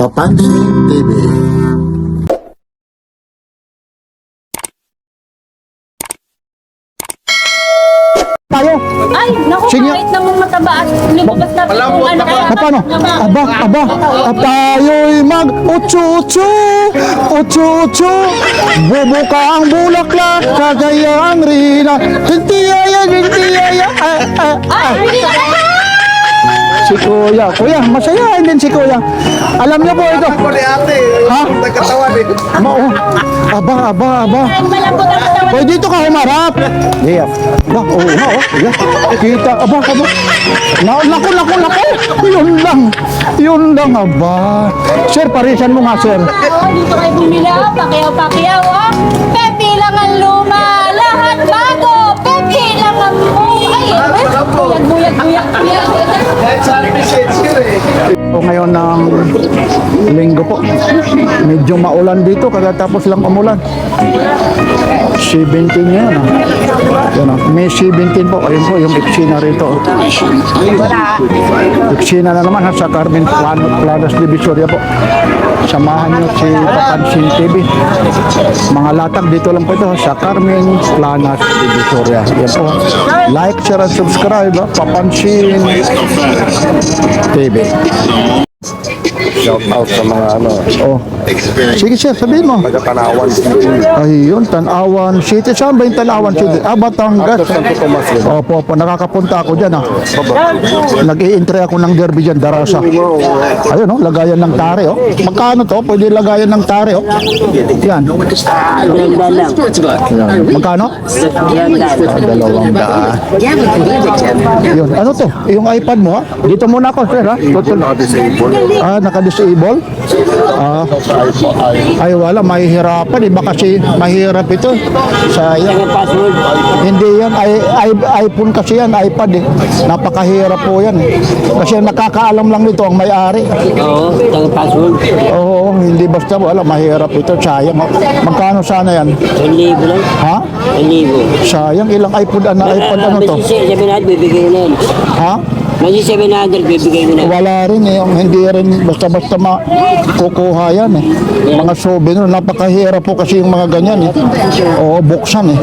Papansin TV. Tayo. Ay, naku, Sige. kahit naman mataba at lumabas na kung ano kaya. Paano? At tayo'y mag-utsu-utsu, utsu-utsu, bubuka ang bulaklak, kagayang rina, hindi yaya, Si Kuya, masayahin din si Kuya. Alam niyo po ito. Ha? Aba. Malambot ang katawan. Pwede dito ka humarap. Yeah. Oo nga, oh. Yeah. Kita, aba. Naku. Yun lang, aba. Sir, parisan mo nga, sir. Oo, dito kayo bumila. Pakiyaw, oh. Pepe lang ang luma. Lahat bago. Pepe lang ang buhay. Buyak. So, ngayon ng linggo po. Medyo maulan dito, kagatapos lang umulan. 17 yan, ah. Yan, ah. May 17 po. Ayun po, yung eksena rito. Eksena na naman, ha, sa Carmen Planas Divisoria po. Samahan nyo si Papansin TV. Mga latag dito lang po ito, ha, sa Carmen Planas Divisoria. Yan po. Like, share, and subscribe, ha. Papansin TV. Shout out sa mga Oh. Sige, sir, sabihin mo. taga-Tanawan. Ayun, Tanawan City. Saan ba yung Tanawan City? Batangas. Santo Tomas yun. Opo, nakakapunta ako dyan, ha. Nag-i-entry ako ng derby dyan, Darasa. Ayun, oh, lagayan ng tare, oh. Magkano to? Pwede lagayan ng tare, oh. Yan. Yan. Magkano? 200. Yun. Ano to? Yung iPad mo, ha? Dito muna ako, sir, ha? Naka-disable? Ay, wala. Mahihirapan, eh. Baka kasi mahirap ito. Sayang. Hindi yan. iPhone kasi yan, iPad, eh. Napakahirap po yan, eh. Kasi nakakaalam lang nito ang may-ari. Oo, ang password. Oo, hindi basta wala. Mahirap ito. Sayang. Magkano sana yan? 1,000 lang. Ha? 1,000. Sayang. Ilang iPad ano to? 700, bibigay mo na yan. Ha? May 700, bibigay mo na. Wala rin eh, hindi rin basta-basta makukuha yan eh. Mga souvenir, napakahirap po kasi yung mga ganyan eh. Oo, buksan eh.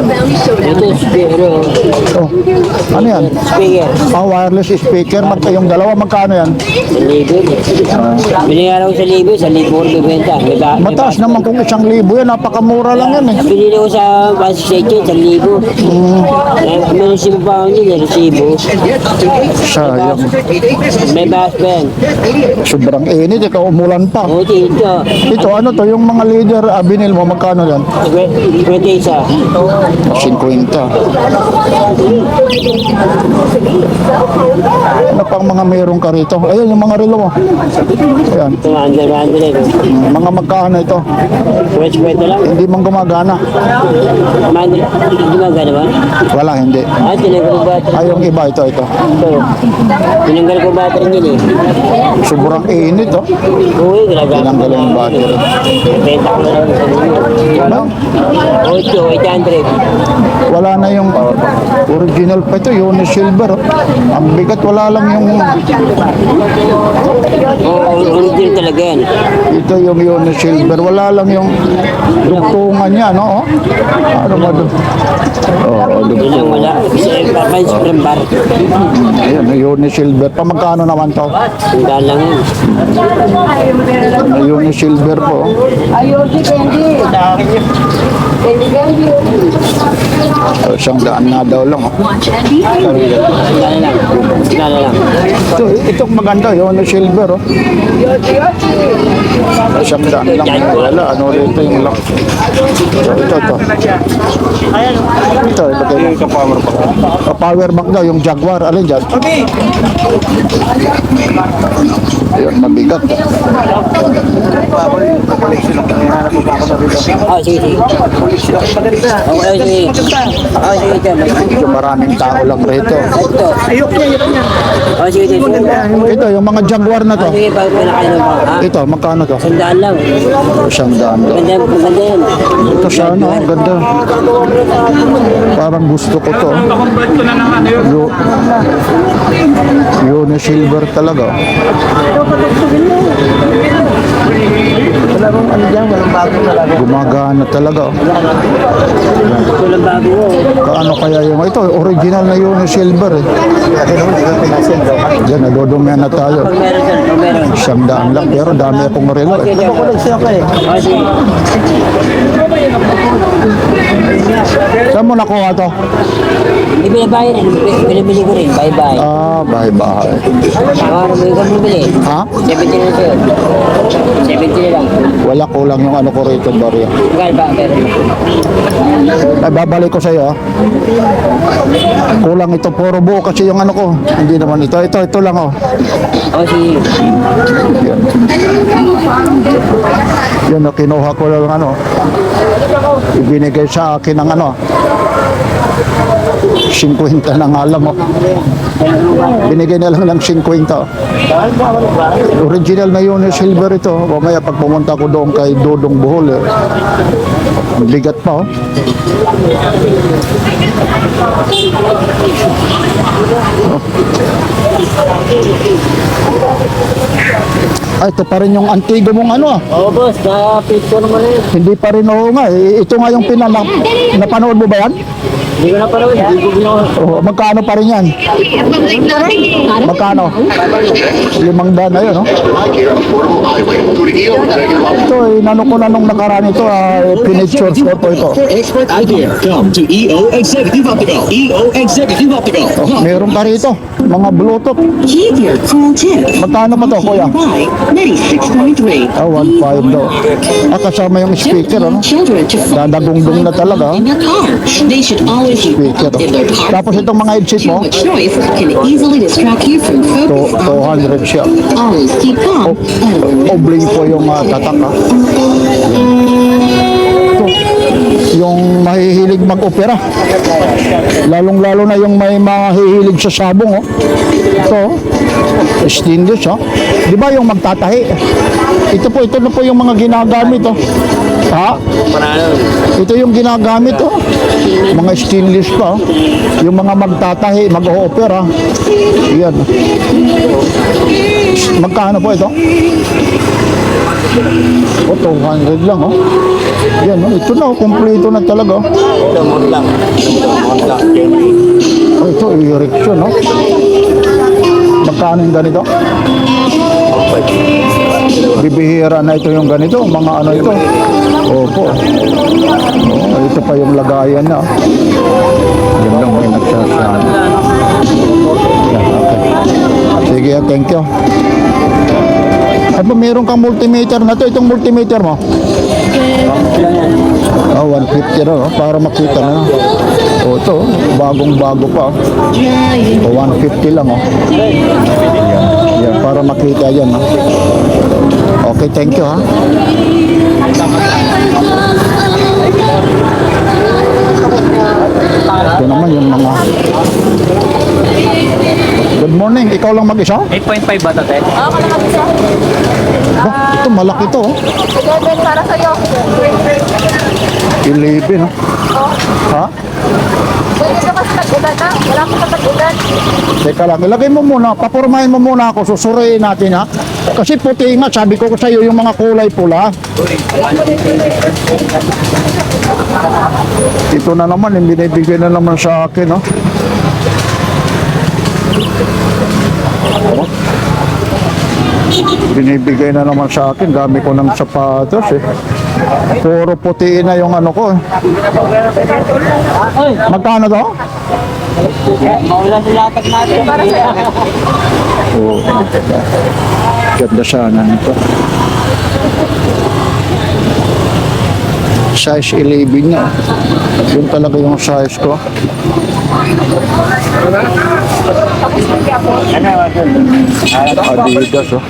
Ito, speaker. Oh, ano yan? Speaker. Wireless speaker, yung dalawa, magkano yan? 1,000. Binayaran ko sa 1,000, 1,000 ko bibenta. Mataas naman kung 1,000 yan, napakamura lang yan eh. Pinili ko sa basic section, 1,000. May resibo pa ako nila, resibo. Sayang. May bass pen. Sobrang init, ikaw umulan pa. O, ito. Ito, ano to, yung mga leader, binil mo, magkano yan? 20 isa. 50. Ano pang mga mayroong ka rito? Ayun, yung mga relo mo. Ayan. Ito, 100. Mga magkano ito? Pwede lang. Hindi man gumagana. Gumagana ba? Wala, hindi. Tinanggal ko battery. Ay, yung iba, ito. Ito. Tinanggal ko battery niyan eh. Sobrang init, oh. Uy, ginagamit. Tinanggal yung battery. Benta ko na lang sa inyo. Ano? 800. Wala na yung original pa ito, yun silver, oh. Ang bigat, wala lang yung Original talaga yan. ito yung yun silver, wala lang yung dugtungan niya, no? Oh. Ano ba doon? Oo, Yun lang wala. May spring bar. Ayan, yun silver. Pamagkano naman to? Sandaan lang yan. Yun silver po. Siyang daan na daw lang. Oh. Sandaan lang. Sandaan lang. Itong maganda, yun silver. Oh. Siyang daan lang. Wala, ano rito yung lang. Ito. Ito, ilagay mo. Power bank daw, yung Jaguar. Alin dyan? Ayun, mabigat. Sige. Okay, sige. Medyo maraming tao lang rito. Ito. Sige. Ito, yung mga Jaguar na to. Sige, pag pinakain mo. Ito, magkano to? Sandaan lang. Siyang daan daw. Maganda yan. Ito sana, ang ganda. Parang gusto ko to. Yun, silver talaga. Wala bang ano dyan, walang bago talaga. Gumagana talaga. Oh. Walang bago ko. Kaano kaya yung ito? Original na yun yung silver eh. Diyan, nadodumihan na tayo. Pag meron dyan, pag meron. 100 lang, pero dami akong relo eh. Ako nagsiya ka eh. Kasi, Saan mo nakuha to? may binabayad rin. Binibili ko rin. Bye-bye. Ah, bahay-bahay. Ako ano mo yung bumili? Ha? 70 na sa'yo. 70 na lang. Wala, kulang yung ano ko rito, barya. Mahal ba? Pero, Ay, babalik ko sa'yo ah. Kulang ito, puro buo kasi yung ano ko. Hindi naman ito, ito lang oh. kasi, Yan. Yan oh, kinuha ko lang ano. Ibinigay sa akin ng ano. 50 na nga lang oh. Binigay na lang ng 50 oh. Original na yun yung silver ito. Mamaya pag pumunta ko doon kay Dodong Bohol eh. Ang bigat pa oh. Ay, ito pa rin yung antigo mong ano ah. oo boss, kapit ko naman eh. Hindi pa rin oo nga. Ito nga yung napanood mo ba yan? Hindi ko na pala, hindi ko ginawa. Oh, magkano pa rin yan? Magkano? 500 na yun, no? Ito, inano ko na nung nakaraan ito, pinitsure ko po ito. Expert idea. Come to EO Executive Optical. EO Executive Optical. Oh, meron pa rito, mga Bluetooth. Keep your cool tip. Magkano pa to, kuya? By 96.3. 1.5 daw. Kasama yung speaker, ano? Children to fall Dadagong-dung na talaga, in their car. They should always be speaker. plugged in their car. Tapos itong mga headset mo, Too much noise can easily distract you from focus. 200 siya. Always keep calm and Obling po yung tatak, ha? Ito, yung mahihilig mag-opera. Lalong-lalo na yung may mahihilig sa sabong, oh. Ito, stainless, oh. Di ba yung magtatahi? Ito na po yung mga ginagamit, oh. Ha? Ito yung ginagamit, oh. Mga stainless pa, oh. Yung mga magtatahi, mag-opera. Yan. Magkano po ito? O, 200 lang, oh. Yan, oh. Ito na, oh. Kompleto na talaga, oh. Oh, ito, erection, oh. Magkano yung ganito? Bibihira na ito yung ganito, mga ano ito. Opo. Oh, ito pa yung lagayan na. Yan lang may nagsasabi. Yan, okay. Sige, thank you. At pa meron kang multimeter na to. Itong multimeter mo? 150 na, para makita na. O, ito, bagong-bago pa. O, 150 lang, oh. Yan, para makita yan, ha. Okay, thank you, ha. Ito naman yung mga... Good morning, ikaw lang mag-isa? 8.5 ba ito, Ted? Ito, malaki to, oh. Again, para sa'yo. 11, oh. Ha? Pwede ka kasi tag-ulan na. Wala ko sa tag-ulan. Teka lang, ilagay mo muna, papurmahin mo muna ako, susuriin natin, ha? Kasi puti nga, sabi ko sa iyo yung mga kulay pula. Ito na naman, yung binibigay na naman sa akin, no? Binibigay na naman sa akin, dami ko ng sapatos, eh. Puro puti na yung ano ko, eh. Magkano to? Maulan sa latag natin. Oo. Ganda sana nito. Size 11 niya. Yun talaga yung size ko. Adidas, oh.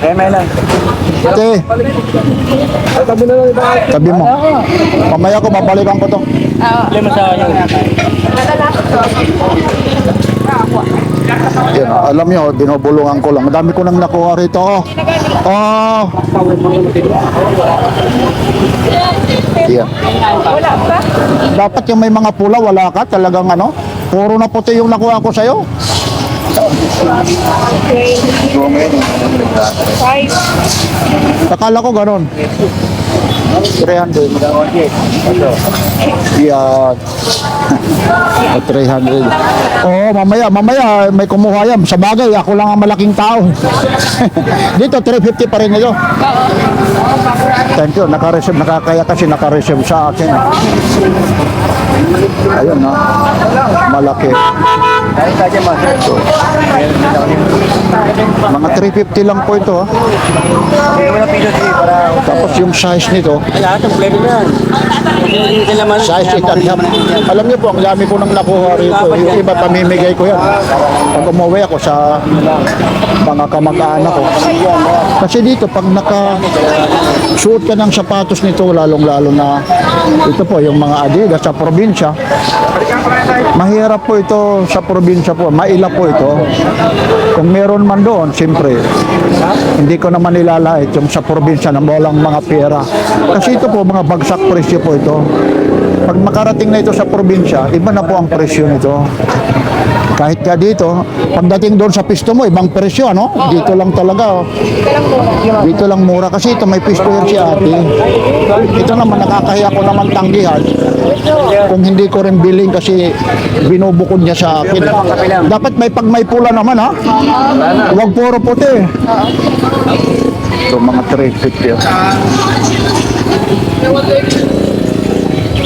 Ate. Tabi mo. Mamaya ko, babalikan ko to. Lima sa akin. Yan, alam niyo, binubulungan ko lang. Madami ko nang nakuha rito. Oh. Yan. Dapat yung may mga pula, wala ka. Talagang ano, puro na puti yung nakuha ko sa'yo. Akala ko ganon. 300. Yan. O, 300. Oo, mamaya may kumuha yan. Sa bagay, ako lang ang malaking tao. Dito, 350 pa rin ito. Thank you, naka-reserve, nakakaya kasi naka-reserve sa akin. Ayun na, malaki. Mga 350 lang po ito. Tapos yung size nito, Lahat ng flavor na yan. Hindi sila man. size Italian. Alam niyo po, ang dami po nang nakuha rito. Yung iba pamimigay ko yan. Pag umuwi ako sa mga kamag-anak ko. Kasi dito, pag suot ka ng sapatos nito, lalong-lalo na ito po, yung mga Adidas sa probinsya, mahirap po ito sa probinsya po. Maila po ito. Kung meron man doon, siyempre, hindi ko naman nilalait yung sa probinsya na walang mga pera. Kasi ito po, mga bagsak presyo po ito. Pag makarating na ito sa probinsya, iba na po ang presyo nito. Kahit ka dito, pagdating doon sa pisto mo, ibang presyo, ano? Dito lang talaga, oh. Dito lang mura. Kasi ito may pisto yan si ate. Ito naman, nakakahiya ko naman tanggihan. Kung hindi ko rin bilhin kasi binubukod niya sa akin. Dapat may pula naman, ha? Huwag puro puti. Ito, mga 350.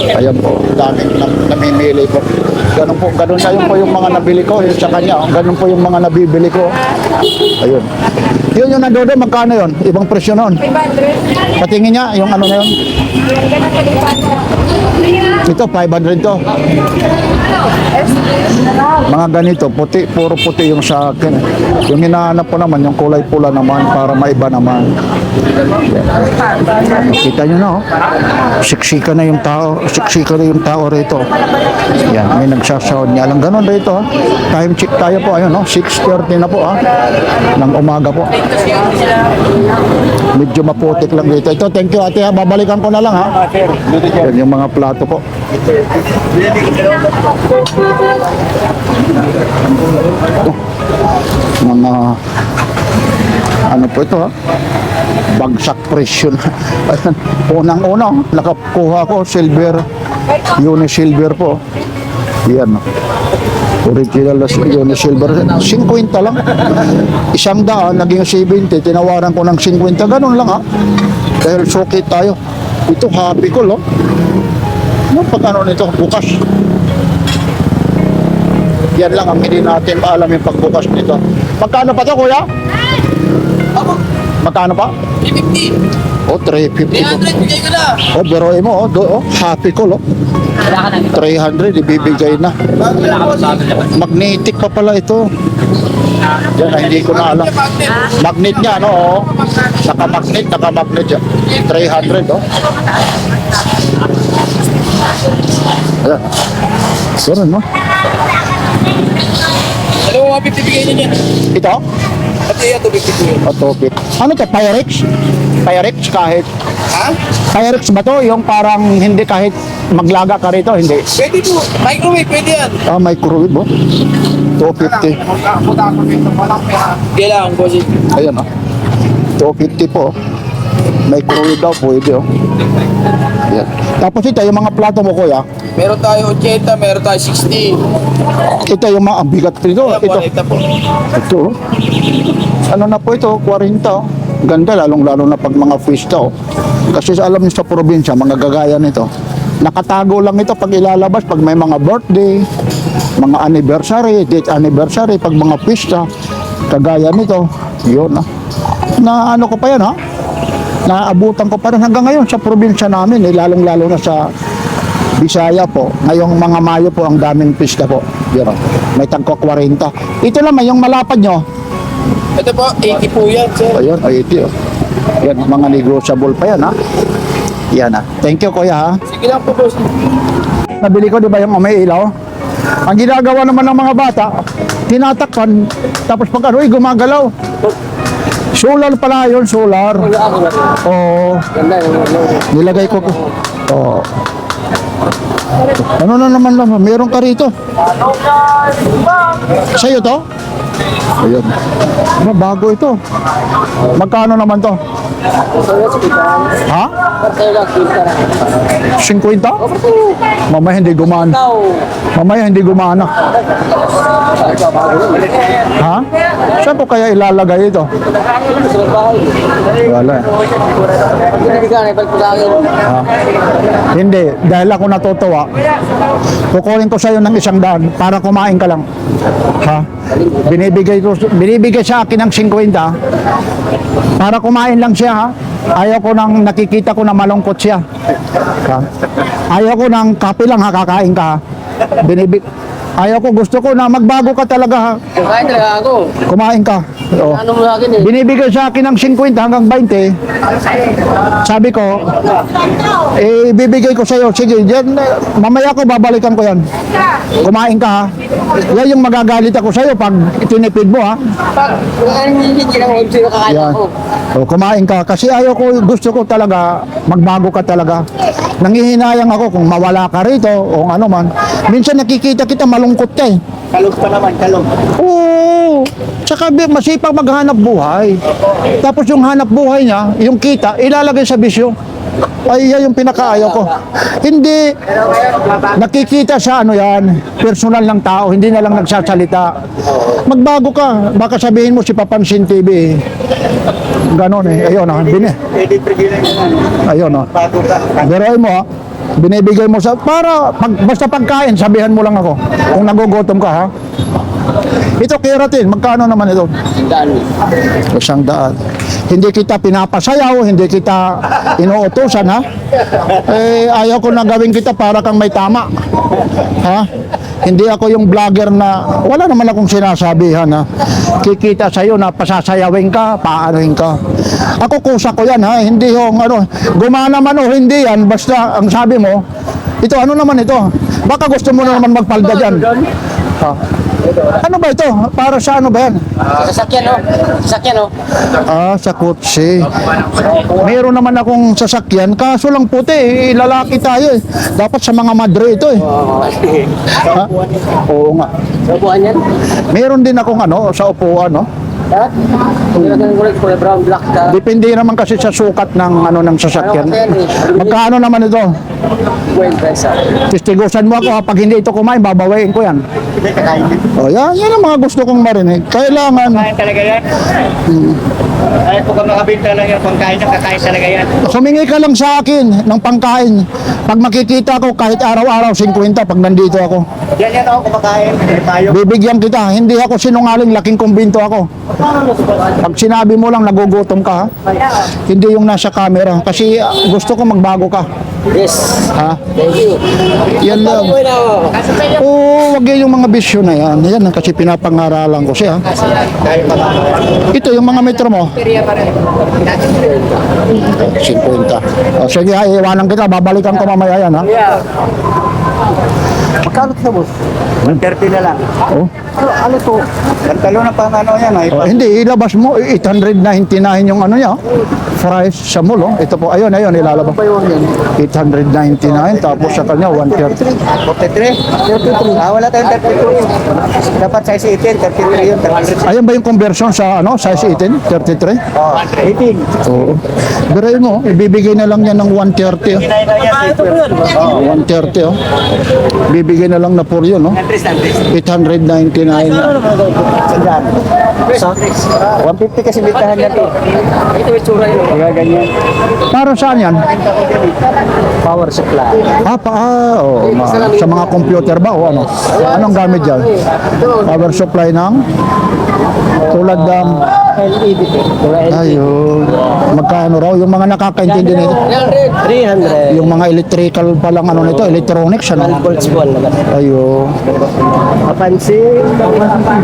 Ayan po, daming namimili po. Ganun na yun po yung mga nabili ko, yung sa kanya, ganun po yung mga nabibili ko. Ayun. Yun yung nandodo, magkano yun? Ibang presyo nun. 500. Patingin niya, yung ano na yun. Ito, 500 to. Mga ganito, puti, puro puti yung sa akin. Yung hinahanap ko naman, yung kulay pula naman, para maiba naman. Kita nyo na, oh. Siksika na yung tao. Siksika na yung tao rito. Yan, may nagsasahod niya. Alang ganun rito, ha. Time check tayo po. Ayun, no? 6:30 na po, ha. Ng umaga po. Medyo maputik lang dito. Ito, thank you, ate, ha. Babalikan ko na lang, ha. Yan yung mga plato po. Mga ano po ito, ha? Bagsak presyo na. Unang-una, nakakuha ko silver, uni-silver po. Yan, original na uni-silver. 50 lang. 100, naging 70. Tinawaran ko ng 50. Ganun lang, ha. Dahil suki tayo. Ito, happy ko, no? Pag ano nito, bukas. Yan lang ang hindi natin maalam yung pagbukas nito. Magkano pa to, kuya? Magkano pa? 350. Oh, 350 po. 300, bigay ko na. Oh, biroin mo, oh, happy ko, oh. 300, ibibigay na. Magnetic pa pala ito. Yan, hindi ko na alam. Magnet niya, no? Oh. Naka-magnet yan. 300, oh. Ayan. Ganun, no? Ano, 150 bigay niya niyan. Ito? At iya, 250. Otopit. Ano to? Pyrex? Pyrex kahit... Ha? Pyrex ba to? Yung parang hindi kahit maglaga ka rito, hindi. Pwede po. Microwave, pwede yan. Ah, microwave, oh. 250. Kailangan po si... Ayan, oh. 250 po. Microwave daw, pwede, oh. Ayan. Tapos ito, yung mga plato mo, kuya. Meron tayo 80, meron tayo 60. Ito yung mga ang bigat nito. Kaya Ito. 40 po. Ito. Ano na po ito? 40. Oh. Ganda, lalong-lalo na pag mga fiesta. Oh. Kasi alam niyo sa probinsya, mga gagaya nito. Nakatago lang ito pag ilalabas, pag may mga birthday, mga anniversary, date anniversary, pag mga fiesta, kagaya nito. Yun, na ano ko pa yan, ha? Naabutan ko pa rin hanggang ngayon sa probinsya namin, lalong-lalo na sa Bisaya po. Ngayong mga Mayo po ang daming pista po. Yun, may tagko 40. Ito naman yung malapad nyo. Ito po, 80 po yan, sir. Ayun, 80. Oh. Yan, mga negotiable pa yan, ha? Yan, ha? Thank you, kuya, ha? Sige lang po, boss. Nabili ko, di ba, yung may ilaw? Ang ginagawa naman ng mga bata, tinatakpan, tapos pag ano, gumagalaw. Solar pala yun, solar. Oo. Nilagay ko. Oo. Ano na naman lang, meron ka rito. Sa'yo to? Ayun. Bago ito. Magkano naman to? Ha? Patay lang, kita. 50? Mamaya hindi gumana. Mamaya hindi gumana. Ha? Saan ko kaya ilalagay ito? Sa bahay. Wala. Hindi ka na, ipagpagangin. Ha? Hindi, dahil ako natutuwa, kukunin ko sa'yo ng 100 para kumain ka lang. Ha? Binibigay sa akin ng 50 para kumain lang siya, ha? Ayaw ko nang nakikita ko na malungkot siya. Ha? Ayaw ko nang kape lang, ha, kakain ka, ha? Ayaw ko, gusto ko na magbago ka talaga, ha? Kaya talaga ako. Kumain ka. Oo. Ano mo sa akin eh? Binibigay sa akin ng 50 hanggang 20. Sabi ko, bibigay ko sa'yo. Sige, dyan, mamaya ko babalikan ko yan. Kumain ka, ha? Yan yung magagalit ako sa'yo pag tinipid mo, ha? Pag hindi lang mo, sino kakain Yan. ako. O, kumain ka. Kasi ayaw ko, gusto ko talaga, magbago ka talaga. Nangihinayang ako kung mawala ka rito o ano man. Minsan nakikita kita, malungkot ka eh. Kalog pa naman, kalog. Oo. Tsaka masipag maghanap buhay. Tapos yung hanap buhay niya, yung kita, ilalagay sa bisyo. Ay, yan yung pinakaayaw ko. Hindi nakikita sa ano yan, personal ng tao, hindi na lang nagsasalita. Magbago ka. Baka sabihin mo si Papansin TV. Ganon eh. Ayun ah. Ayun ah. Biruin mo ah. Binibigay mo sa para basta pagkain, sabihan mo lang ako kung nagugutom ka, ha. Ito keratin, magkano naman ito? 100. Hindi kita pinapasayaw, hindi kita inuutosan, ha. Ayaw ko na gawin kita para kang may tama, ha. Hindi ako yung vlogger na wala naman akong sinasabihan, ha. Kikita sa'yo na pasasayawin ka, paanohin ka. Ako kusa ko yan, ha. Hindi yung ano, gumana man o hindi yan, basta ang sabi mo, ito ano naman ito? Baka gusto mo na naman magpalda dyan. Ha? Ano ba ito? Para sa ano ba yan? Sasakyan oh. Sasakyan oh. Sa kotse. Meron naman akong sasakyan, kaso lang puti, lalaki tayo eh. Dapat sa mga madre ito eh. Ha? Oo nga. Upuan yan. Meron din akong ano, sa upuan, no? Ha? Nilagyan ko lang kulay brown, black ka. Depende naman kasi sa sukat ng ano ng sasakyan. Magkano naman ito? 50 pesos. Tistigusan mo ako ha, pag hindi ito kumain, babawain ko yan. O yan ang mga gusto kong marinig. Kailangan, Talaga yan? Ay, kung makabinta lang yung pangkain ng kakain talaga yan. sumingi ka lang sa akin ng pangkain. Pag makikita ko kahit araw-araw 50 pag nandito ako. Yan ako kumakain. May payo. Bibigyan kita. Hindi ako sinungaling, laking kumbinto ako. Pag sinabi mo lang nagugutom ka, ha? Hindi yung nasa camera. Kasi gusto ko magbago ka. Yes. Ha? Thank you. Yan lang. Uy na ako. Oo, wag yan yung mga bisyo na yan. Yan ang kasi pinapangaralan ko siya. Ito yung mga metro mo. 50. O, sige, iwanan kita. Babalikan ko mamaya yan, ha? Yeah. Magkano sa boss? 130 na lang. Oh. Ano to? Pantalo na pang ano yan. Ay, Oh, hindi, ilabas mo. 899 yung ano niya. Price sa mall, oh. Ito po, ayun, ilalabas. 899, tapos sa kanya, 130. 43? Wala tayong 32. Dapat size 18, 33 yun. 300. Ayun ba yung conversion sa ano, size 18? 33? 18. Oo. Pero yun, oh, ibibigay na lang yan ng 130. Oh. 130, oh. Bibigay na lang na por yun, no? 899. Sandaan. 150 kasi bitahan yan to. Ito may tsura yun. Kaya ganyan. Para saan yan? Power supply. Oo. Sa mga computer ba o ano? Anong gamit dyan? Power supply ng? Tulad ng... LED. Ayun. Magkano raw? Yung mga nakakaintindi nito. 300. Yung mga electrical palang ano nito, electronics, ano? 12 volts buwan naman. Ayun. Papansin.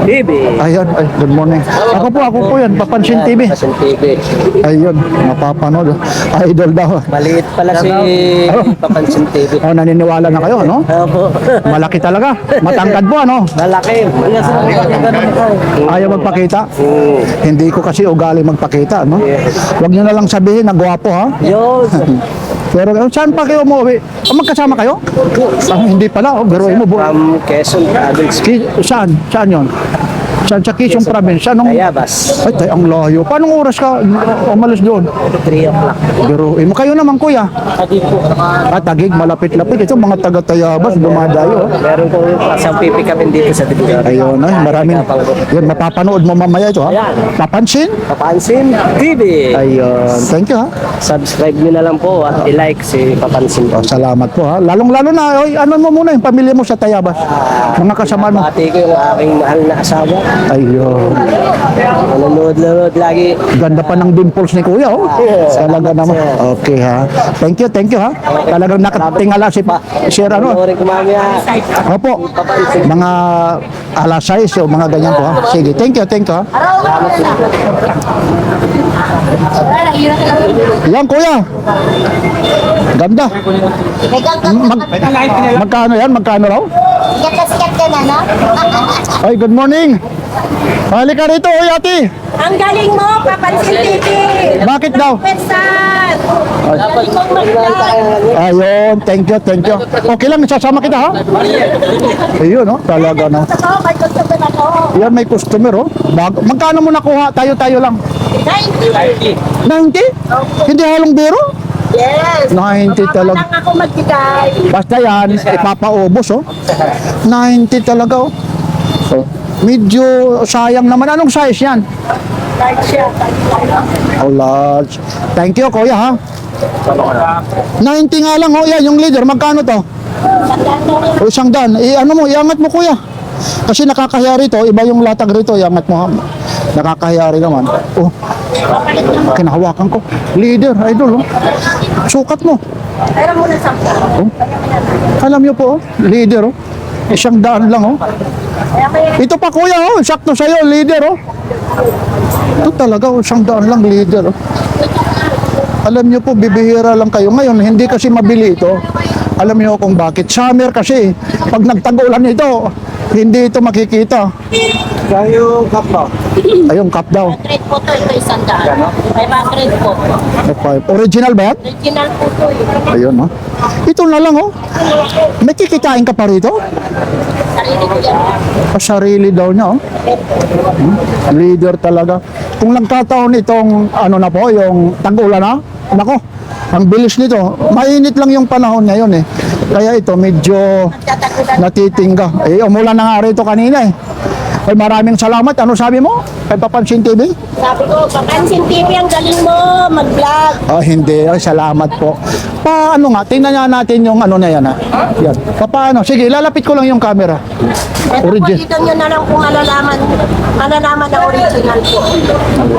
Baby. Ayun. Ay, good morning. Ako po yan. Papansin TV. Papansin TV. Ayun. Mapapanood. Idol daw. Maliit pala si Papansin TV. Oh, naniniwala na kayo, no? Opo. Malaki talaga. Matangkad po, ano? Malaki. Ayaw magpakita. Hindi ko kasi ugali magpakita, no? Huwag nyo na lang sabihin na gwapo, ha? Yun. Pero saan pa kayo umuwi? Magkasama kayo? Hindi pala, oh, biruin mo. From Quezon Province. Saan? Saan yun? Saan sa Quezon Province? Anong? Tayabas. Ay, ang layo. Paano oras ka umalis doon? 3 o'clock. Biruin mo. Kayo naman, kuya. Tagig po. Tagig, malapit-lapit. Ito, mga taga-Tayabas, dumadayo. Meron po pasang pipi kami dito sa Divisoria. Ayun, ay, maraming. Yan, mapapanood mo mamaya ito, ha? Papansin? Papansin TV. Ayun. Thank you, ha? Subscribe nyo na lang po at i-like si Papansin Oh, salamat po, ha? Lalong-lalo na, oy, ano mo muna yung pamilya mo sa Tayabas? Mga kasama mo. Pati ko yung aking mahal na asawa. Ayun. Nanonood lagi. Ganda pa ng dimples ni kuya, oh. Talaga naman. Okay, ha? Thank you, ha? Talagang nakatingala si Sir, ano? Panoorin ko mamaya. Opo. Mga alas 6 o mga ganyan po, ha? Sige, thank you, ha? Yan, kuya. Ganda. Magkano yan? Magkano raw? Sikat ka na, no? Ay, good morning. Halika rito, oy, ate. Ang galing mo, Papansin TV! Bakit daw? Pensan! Galing mong mag-vlog! Ayun, thank you. Okay lang, sasama kita, ha? Ayun, oh, talaga na. Ako, may customer ako. Yan, may customer, oh. Magkano mo nakuha? Tayo lang. 90! 90? Hindi halong biro? Yes! 90 talaga. Lang ako magbigay. Basta yan, ipapaubos, oh. 90 talaga, oh. So, medyo sayang naman. Anong size yan? Like siya. Oh, large. Thank you, kuya, ha? 90 nga lang, oh. Yan, yung leader. Magkano to? O, 100. Ano mo, iangat mo, kuya. Kasi nakakahiya rito. Iba yung latag rito. Iangat mo, ha? Nakakahiya rin naman. Oh, kinahawakan ko. Leader, idol, oh. Sukat mo. Pero muna sa Oh. Alam niyo po, oh. Leader, oh. 100 lang, oh. Ito pa, kuya, oh. Sakto sa'yo, leader, oh. Ito talaga, oh. 100 lang, leader, oh. Alam niyo po, bibihira lang kayo. Ngayon, hindi kasi mabili ito. Alam niyo kung bakit. Summer kasi, pag nagtag-ulan ito, hindi ito makikita. Yung cup ba? Ayun, cup daw. 100 po to, ito 100. 500 po. Original ba yan? Original po to. Ayun, oh. Ito na lang, oh. May kikitain ka pa rito? Sarili ko yan. Sarili daw niya, oh. Leader talaga. Kung nagkataon itong, ano na po, yung tag-ulan na, nako, ang bilis nito. Mainit lang yung panahon ngayon, eh. Kaya ito, medyo natitingga. Eh, umulan na nga rito kanina, eh. Ay, maraming salamat. Ano sabi mo? Kay Papansin TV? Sabi ko, Papansin TV, ang galing mo mag-vlog. Hindi. Ay, salamat po. Paano nga? Tingnan nga natin yung ano na yan, ha? Yan. Paano? Sige, lalapit ko lang yung camera. Ito po, dito nyo na lang kung malalaman na original po.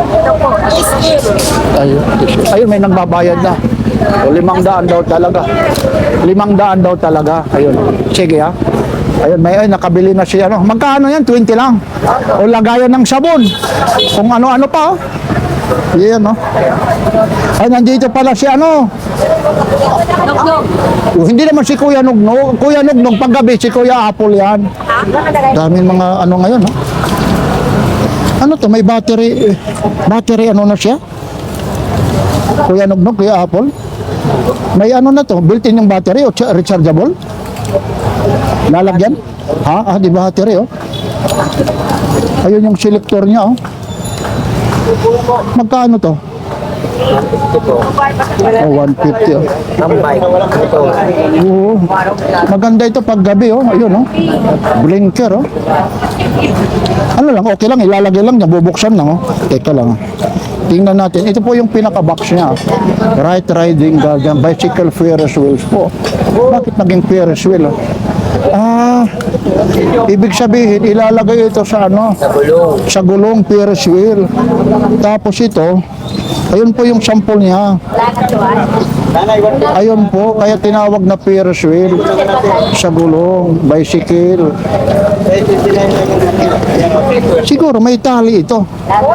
Ito po, skill. Ayun, may nagbabayad na. O, 500 daw talaga. 500 daw talaga. Ayun. Sige, ha? Ayun, may nakabili na siya. Ano. Magkano yan? 20 lang. O, lagayan ng sabon. Kung ano-ano pa, oh. Yan, no? Ay, nandito pala si ano. Hindi naman si Kuya Nugnog. Kuya Nugnog, paggabi, si Kuya Apple yan. Daming mga ano ngayon, no? Ano to? May battery. Battery, ano na siya? Kuya Nugnog, Kuya Apple. May ano na to? Built-in yung battery o rechargeable? Lalagyan? Ha? Di battery, oh. Ayun yung selector niya, oh. Magkano to? Oh, 150, oh. Tambay. Ito. Oo. Maganda ito pag gabi, oh. Ayun, oh. Blinker, oh. Ano lang, okay lang. Ilalagay lang niya. Bubuksan lang, oh. Teka lang, oh. Tingnan natin. Ito po yung pinaka-box niya. Right Riding Guardian Bicycle Ferris Wheels po. Bakit naging Ferris wheel, oh? Ibig sabihin, ilalagay ito sa ano? Sa gulong Ferris wheel. Tapos ito, ayun po yung sample niya. Ayun po, kaya tinawag na Ferris wheel. Sa gulong, bicycle. Siguro may tali ito.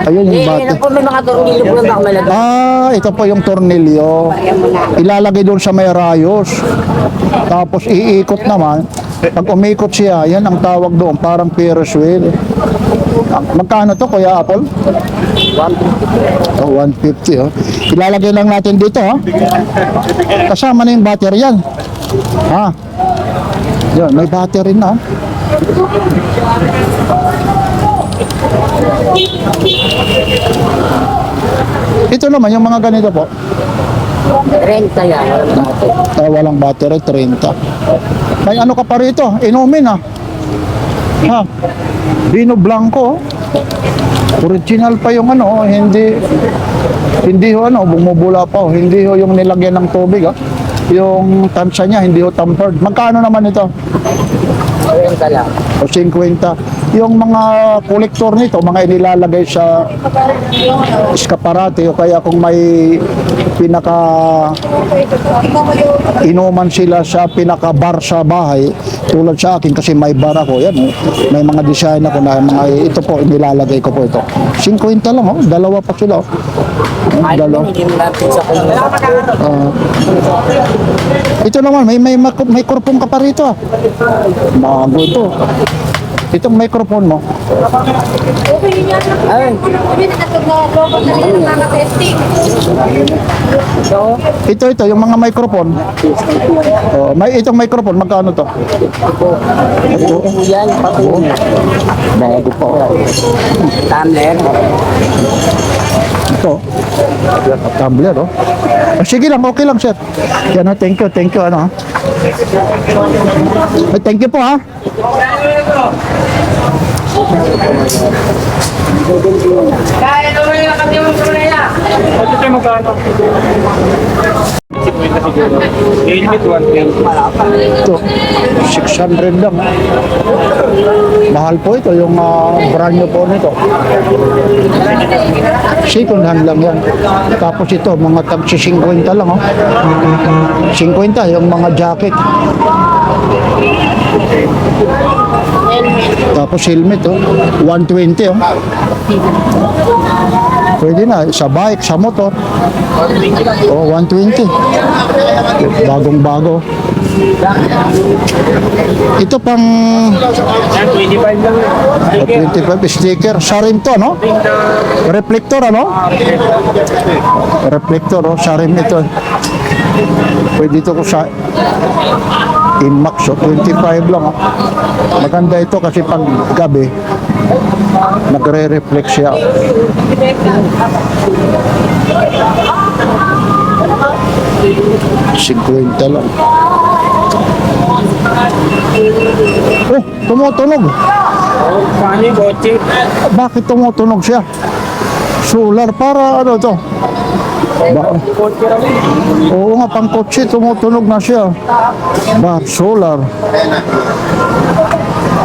Ayun yung bata. May mga tornilyo po na malagay. Ito po yung tornilyo. Ilalagay doon sa may rayos. Tapos iikot naman. Pag umikot siya, yan ang tawag doon, parang Ferris wheel. Magkano to, Kuya Apple? 150. Oh, 150, oh. Ilalagay lang natin dito, ha? Kasama na yung battery yan. Ha? Yan, may battery na. Ito naman, yung mga ganito po. Renta yan. Walang battery, 30. May ano ka pa rito? Inumin ah. Ha? Vino Blanco. Original pa yung ano, hindi ho ano, bumubula pa ho. Hindi ho yung nilagyan ng tubig ah. Yung tansya niya, hindi ho tampered. Magkano naman ito? Renta lang. O 50. Yung mga kolektor nito, mga inilalagay sa eskaparate o kaya kung may pinaka inuman sila sa pinaka bar sa bahay, tulad sa akin kasi may bar ako, yan oh. May mga design ako na mga ito po, inilalagay ko po ito. 50 lang oh, dalawa pa sila oh. Dalawa. Hindi mo natin sa kanya. Ito naman, may kurpong ka pa rito ah. Bago ito. Itong microphone mo. Ay, Ito, yung mga microphone. Oh, itong microphone, magkano to? yan, patuloy. Bago pa. Tumbler. Ito. Tumbler, oh. Sige lang, okay lang, sir. Yan, thank you, ano. Thank you po, ha. Ito, 600 lang. Mahal po ito, yung brand new po nito. Second hand lang yan. Tapos ito, mga tag 50 lang, oh. 50, yung mga jacket. Tapos helmet, oh. 120, oh. Pwede na, sa bike, sa motor. Oh, 120. Bagong-bago. Ito pang 25 sticker. Sa rim to, no? Reflector, ano? Reflector, oh. Sa rim ito. Pwede ito ko sa Inmax, oh. 25 lang, oh. Maganda ito kasi pag gabi, nagre-reflect siya. $50 lang. Oh, tumutunog. Bakit tumutunog siya? Solar para ano to? Oo nga, pang kotse, tumutunog na siya. Solar.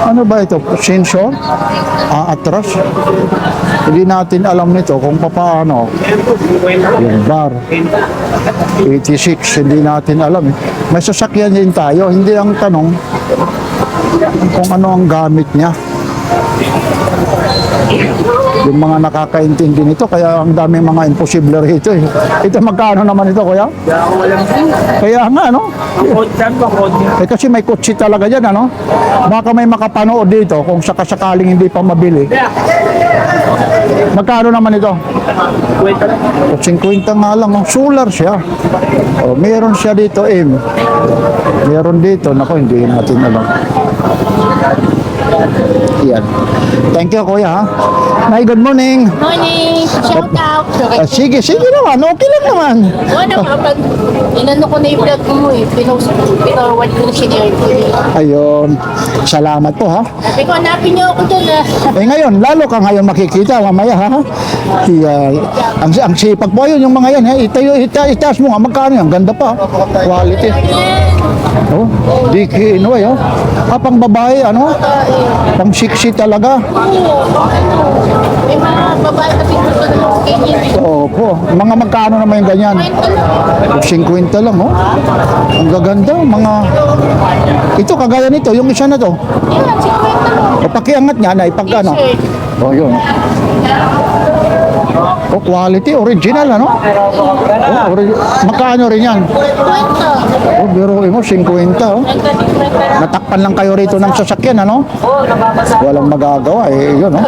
Ano ba ito? Sensor? Atras? Hindi natin alam nito kung paano. Yung bar. 86, hindi natin alam. May sasakyan din tayo. Hindi ang tanong kung ano ang gamit niya. Yung mga nakakaintindi nito, kaya ang daming mga imposible rito eh. Ito magkano naman ito, kuya? Kaya nga, no? Eh kasi may kutsi talaga dyan, ano? Baka may makapanood dito kung sakasakaling hindi pa mabili. Magkano naman ito? 50 nga lang, no? Solar siya. O, meron siya dito, meron dito, nako, hindi natin alam. Yan. Thank you, kuya, ha? Nay, good morning. Morning! Shout out! Sige naman. Okay lang naman. Wala kapag inano ko na yung vlog mo eh. Pinorward ko na sinare ko eh. Ayun. Salamat po, ha? Sabi ko, hanapin niyo ako dun ah. Ngayon, lalo ka ngayon makikita mamaya, ha? Ang sipag po yun, yung mga yan, ha? Itaas mo nga, magkano yan? Ganda pa, quality. Oh, DK Inoy, oh. Pang babae, ano? Pang sexy talaga. May mga babae na pinunod ng ganyan eh. Opo. Mga magkano naman yung ganyan? 50 lang, oh. Ang gaganda, mga... Ito, kagaya nito, yung isa na to. Yan, 50 lang. Pakiangat niya na, ipagkano? Oh, yun. Oh, quality, original, ano? Oh, magkano rin yan? 50. Oh, biruin mo, 50, oh. Natakpan lang kayo rito ng sasakyan, ano? Walang magagawa, eh, yun, oh.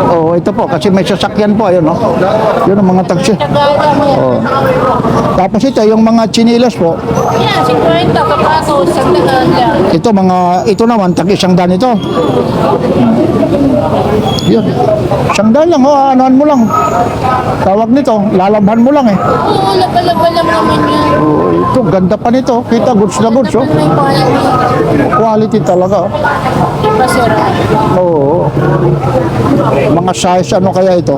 Oh, ito po, kasi may sasakyan po, ayun, oh. Yun ang mga taxi. Oh. Tapos ito, yung mga chinilas po, Yan, 50 kapaso, isang dagan yan. ito naman, tag-100 ito. Yun. 100 lang, oh, anoan mo lang. Tawag nito, lalabhan mo lang, eh. Oo, laba-laba lang naman yan. Oh, ito, ganda pa nito. Kita, goods na goods, oh. May quality. Quality talaga, oh. Basura. Oo. Mga size, ano kaya ito?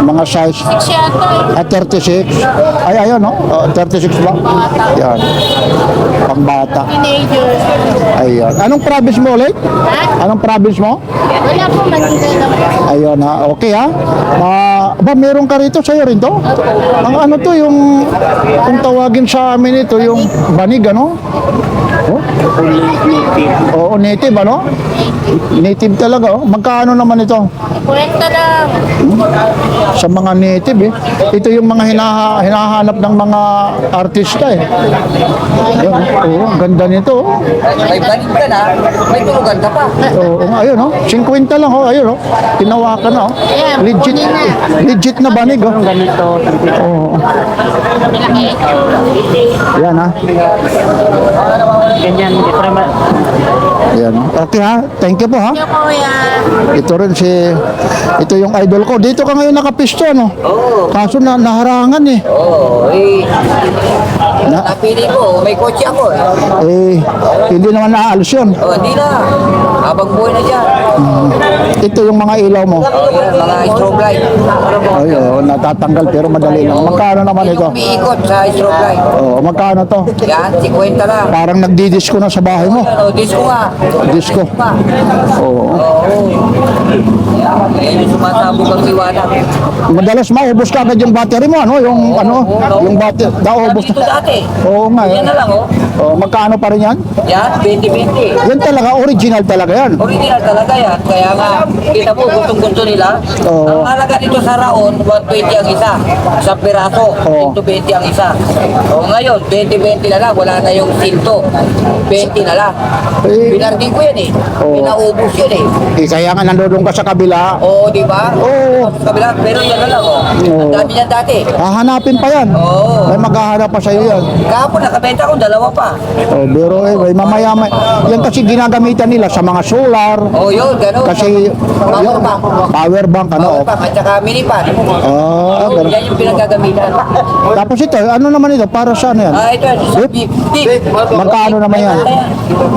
Mga size, 6 yata eh. 36. Ay, ayun, no? 36 ba? Yan. Pambata. Teenagers. Ayan. Anong province mo ulit? Ha? Anong province mo? Wala po, Manila lang. Ayun, ha? Okay, ha? Ba, meron ka rito? Sa'yo rin to? Ang ano to, yung kung tawagin sa amin ito, yung banig, ano? Oh? Oo, native, ano? Native talaga, oh. Magkano naman ito? Kwenta lang. Sa mga native, eh. Ito yung mga hinahanap ng mga artista, eh. Ayun, oh, ganda nito, oh. May banig ka na, may tulugan ka pa. Oo, ayun, oh. 50 lang, oh. Ayun, oh. Tinawakan na, oh. Legit na banig, oh. Ganito. Oo. Yan, ha. Ganyan. Yan, oh. Okay, ha. Thank you po, ha. Yung kuya. Ito rin ito yung idol ko. Dito ka ngayon nakapisto, no? Oo. Kaso naharangan, eh. Oo, eh. Napili ko, may kotse ako eh. Eh, hindi naman naaalis yun. O, hindi na. Habang buhay na dyan. Ito yung mga ilaw mo. O, yan, mga strobe light. Ay, oh, natatanggal pero madali lang. Magkano naman ito? Umiikot sa strobe light. Oh, magkano to? Yan, 50 lang. Parang nagdidisco na sa bahay mo. Ano, disco nga. Disco. Pa. Oo. Oo. Yan yung sumasabog ang liwanag. Madalas maubos ka agad yung battery mo, ano? Yung battery, naubos Dito na. dati. Oo nga. Yan na lang, oh. Oh, magkano pa rin yan? Yan, 20-20. Yan talaga, original talaga yan. Original talaga yan. Kaya nga, kita mo, gustong-gusto nila. Oo. Ang halaga dito sa Raon, 120 ang isa. Sa piraso, Oo. 120 ang isa. O ngayon, 20-20 na lang. Wala na yung 100. 20 na lang. Eh. Binargin ko yan eh. Oo. Pinaubos yun eh. Kaya nga nandun ka sa kabila. Oo, di ba? Oo. Sa kabila, pero yan na lang oh. Ang dami niyan dati. Hahanapin pa yan. Oo. May maghahanap pa sa'yo yan. Kahapon nakabenta ko, 2 pa. Oh, pero may mamaya yan kasi ginagamitan nila sa mga solar. Oo, yun, gano'n. Kasi Power bank. power bank, ano? Power bank, at saka mini pan. Ah, Yun, ganun. yan yung pinagagamitan. Tapos ito, ano naman ito? Para saan yan? Ah, ito, beef. Beef. Magkano naman yan?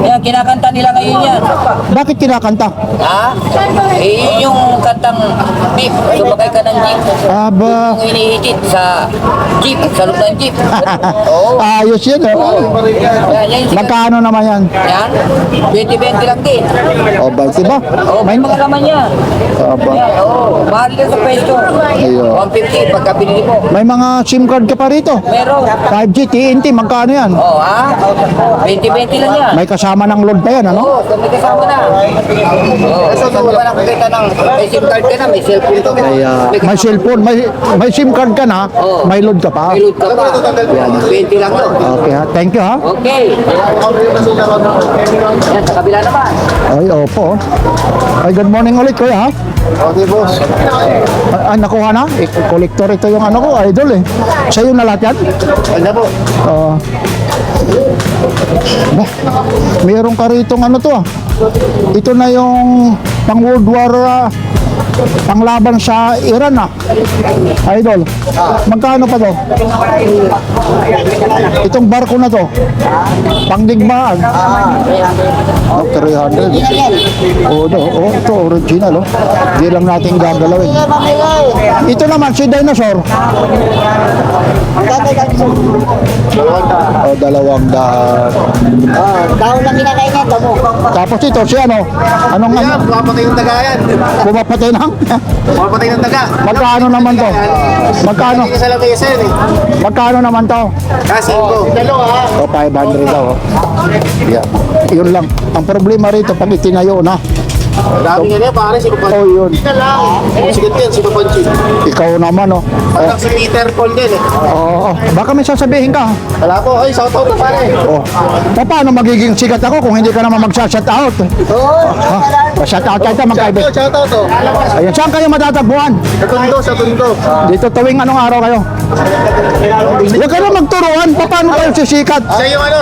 Yan, kinakanta nila ngayon yan. Bakit kinakanta? Ha? Eh, yun yung kantang beef. Sumakay ka ng jeep. Aba, Yung inihitit sa jeep, sa loob ng jeep. Oo. ayos yan, oh. Yan, yan yung Magkano naman yan? Yan, 20-20 lang din. O, ba, diba? Oo, may mga laman yan. Aba. Yan, oo. Mahal yan sa peso. Ayun. 150 pagka binili mo. May mga SIM card ka pa rito. Meron. 5G, TNT, magkano yan? Oo, ha? 20-20 lang yan. May kasama ng load pa yan, ano? Oo, kung may kasama na. Oo, kung wala nakakita ng may SIM card ka na, may cellphone ka pa. May cellphone, may SIM card ka na, Oo. may load ka pa. May load ka pa. 20 lang yun. Okay, ha? Thank you, ha? Okay. Yan, sa kabila naman. Ay, opo. Ay, good morning ulit, kuya, ha? Okay, boss. Nakuha na? Collector ito yung ano ko, idol, eh. Sa'yo na lahat yan? Ano po? Bah, meron ka rito ano to, ah. Ito na yung pang World War, panglaban sa Iran, ah. Idol, magkano pa to? Itong barko na to, pangdigmaan. Oh, 300. Oh, ito original, oh. Di lang natin gagalawin. Ito naman, si Dinosaur. Oh, 200. Daon lang ginagay niya, tamo. Tapos ito, si ano? Anong ano? Pumapatay ng daga yan. Pumapatay na? Pumapatay ng daga. Magkano naman to? Magkano? Hindi ka sa lamesa yan eh. Magkano naman to? Kasi po. O, 500 daw. Oh. Yeah. Yun lang. Ang problema rito, pag itinayo na, Dami nga niya, pare, si Papansin. Oh, yun. Sigat yan, si Papansin. Ikaw naman, oh. Anak si Peter Paul din eh. Oo. Baka may sasabihin ka. Wala po, ay, shout out na pare. Oh. Paano magiging sikat ako kung hindi ka naman mag-shout out? Ha? Shout out tayo, magkaibigan. Shout out to. Ayun, saan kayo matatagpuan? Sa Tondo. Dito tuwing anong araw kayo? Huwag ka na magturuan, paano kayo sisikat? Siya yung ano,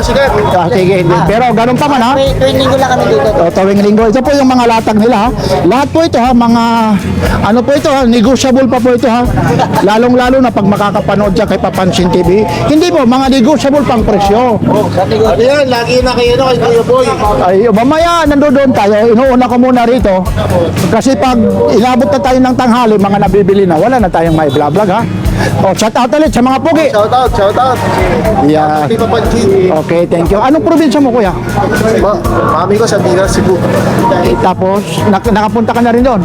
sigat. Ah, sige, hindi. Pero ganun pa man ha. Tuwing linggo lang kami dito. Tuwing linggo. Ito po yung mga latag nila ha. Lahat po ito ha, mga ano po ito ha, negotiable pa po ito ha. Lalong-lalo na pag makakapanood siya kay Papansin TV. Hindi po, mga negotiable pang presyo. Ano yan, lagi na kayo kay Kuya Boy. Ay, mamaya nandoon tayo. Inuuna ko muna rito. Kasi pag inabot na tayo ng tanghali, mga nabibili na, wala na tayong may vlog ha. Oh, shout out ulit sa mga pugi. Shout out. Yeah. Si Papansin. Okay, thank you. Anong probinsya mo, kuya? Mami ko sa Bina, Cebu. Tapos, nakapunta ka na rin doon.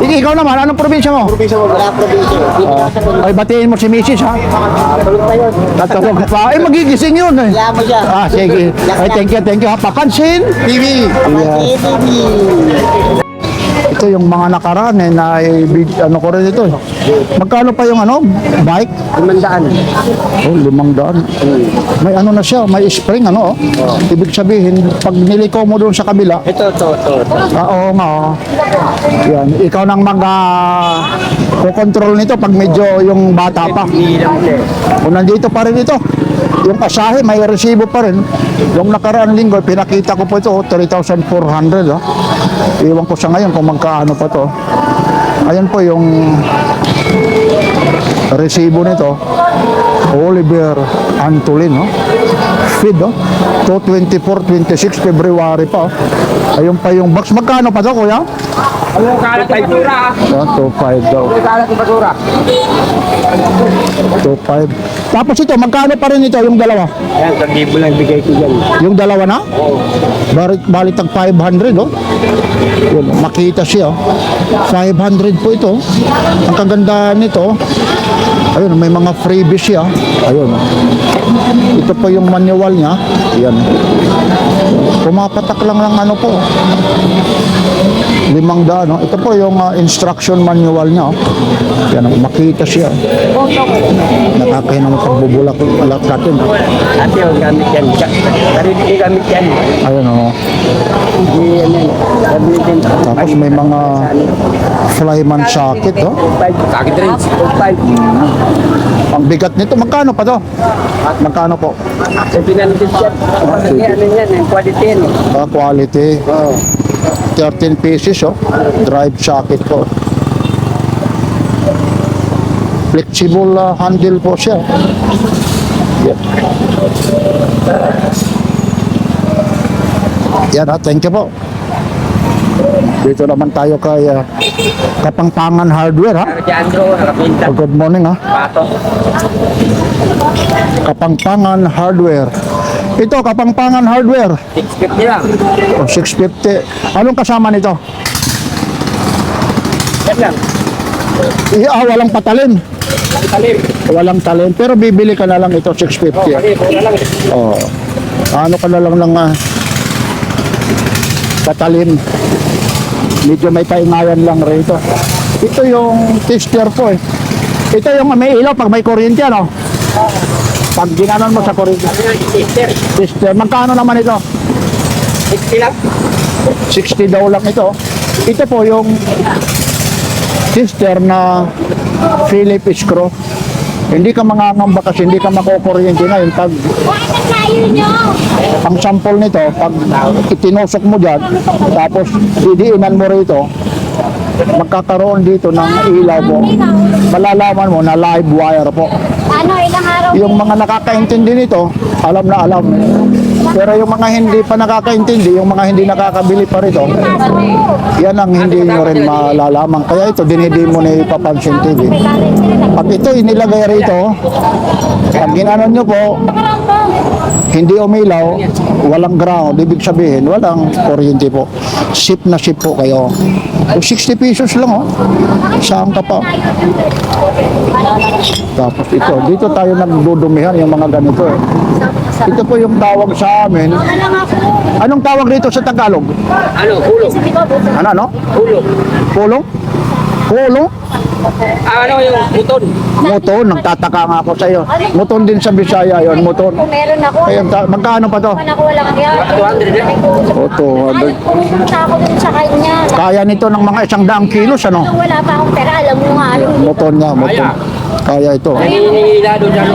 Ikaw naman, anong probinsya mo? Probinsya mo. Wala probinsya. Ay, batiin mo si Mrs. ha? Tulog pa yun. Tatawag pa. Ay, magigising yun eh. Kaya mo siya. Ah, sige. Ay, thank you ha. Papansin. TV. Yeah. Ito yung mga nakaraan eh, na ano ko rin ito eh. Magkano pa yung ano? Bike? 500. Oh, 500. May ano na siya, may spring ano oh. Ibig sabihin, pag niliko mo doon sa kabila, Ito. oo nga oh. Yan, ikaw nang kukontrol nito pag medyo yung bata pa. Kung nandito pa rin ito, yung pasahe, may resibo pa rin. Yung nakaraan linggo, pinakita ko po ito, 3,400 oh. Iwan ko sa ngayon kung magkaano pa to. Ayan po yung resibo nito. Oliver Antolin, no? Feed, no? 224-26 February pa. Oh. Ayun pa yung box. Magkano pa to, kuya? Ano kalat ng basura? 2.5 daw. Kalat ng basura. 2.5. Tapos ito, magkano pa rin ito yung dalawa? Ayan, 1,000 lang bigay ko dyan. Yung dalawa na? Balik tag 500, oh. Yun, makita siya, oh. 500 po ito. Ang kagandahan nito, ayun, may mga freebies siya. Ayun, oh. Ito po yung manual niya. Yan. Pumapatak lang ng ano po. 500, no? Ito po yung instruction manual niya, oh. Yan, oh, makita siya. Nakakahinang pagbubulak natin. Ate, yung gamit yan. Sarili ko gamit yan. Ayun, oh. Hindi yan yan. Sabi din. Tapos may mga flyman socket, oh. Sakit rin. 5. Ang bigat nito, magkano pa to? Magkano po? Sa pinansin siya. Kasi ano yan, yung quality yan. Quality. 13 pieces, oh. Drive socket po. Flexible handle po siya. Yep. Yan ha, thank you po. Dito naman tayo kay Kapangpangan Hardware ha. Alejandro, nakapinta. Good morning ha. Pato. Kapangpangan Hardware. Ito, Kapangpangan Hardware. 650 lang. O, 650. Anong kasama nito? Yan lang. Walang patalim. Talim. Walang talim. Pero bibili ka na lang ito, 650. Kasi kung lang. Oh. Ano ka na lang ng patalim. Medyo may paingayan lang rito. Ito yung tester po eh. Ito yung may ilaw pag may kuryente ano. Pag ginanon mo sa kuryente. Sister. Tester. Magkano naman ito? 60 lang. 60 daw lang ito. Ito po yung tester na Philip screw. Hindi ka mangangamba kasi hindi ka makukuryente na yun. Pag ang sample nito, pag itinusok mo dyan, tapos didiinan mo rito, magkakaroon dito ng ilaw mo. Malalaman mo na live wire po. Ano, ilang araw? Yung mga nakakaintindi nito, alam na alam. Pero yung mga hindi pa nakakaintindi, yung mga hindi nakakabili pa rito, yan ang hindi nyo rin malalaman. Kaya ito, dinidemo ni Papansin TV. Pag ito inilagay rito, pag ginano nyo po, hindi umilaw, walang ground, ibig sabihin, walang kuryente po. Ship na ship po kayo. O 60 pesos lang, oh. Saan ka pa? Tapos ito, dito tayo nagdudumihan yung mga ganito, eh. Ito po yung tawag sa amin. Anong tawag dito sa Tagalog? Ano, kulong. Ano? Kulong. Pulong? Pulong? Ano yung buton? Muton, nagtataka nga ako sa iyo. Muton din sa Bisaya yon, muton. Kung meron ako, Kaya magkano pa to? ako walang kaya. 200 din. O, 200. Pumunta ako dun sa kanya. Kaya nito ng mga 100 kilos, ano? Nung wala pa akong pera, alam mo nga. Muton nga, muton. Kaya ito. Hinihila doon dyan.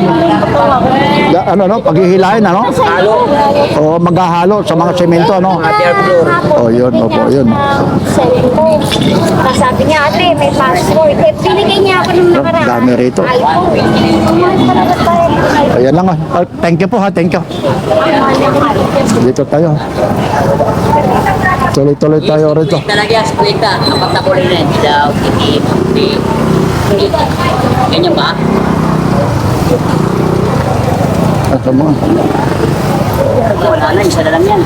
Ano, paghihilain, ano? Halo. O, maghahalo sa mga semento, ano? O, yun, opo, yun. Cellphone. Tapos sabi niya, ate, may passport. Eh, binigay niya ako nung nakaraan. Dami rito. Ayan lang, ah. Thank you po, ha, thank you. Dito tayo. Tuloy-tuloy tayo rito. Talaga, splita. Kapag nakulay na yun, daw, hindi. Ganyan ba? Ito mo. Wala na, isa na lang yan.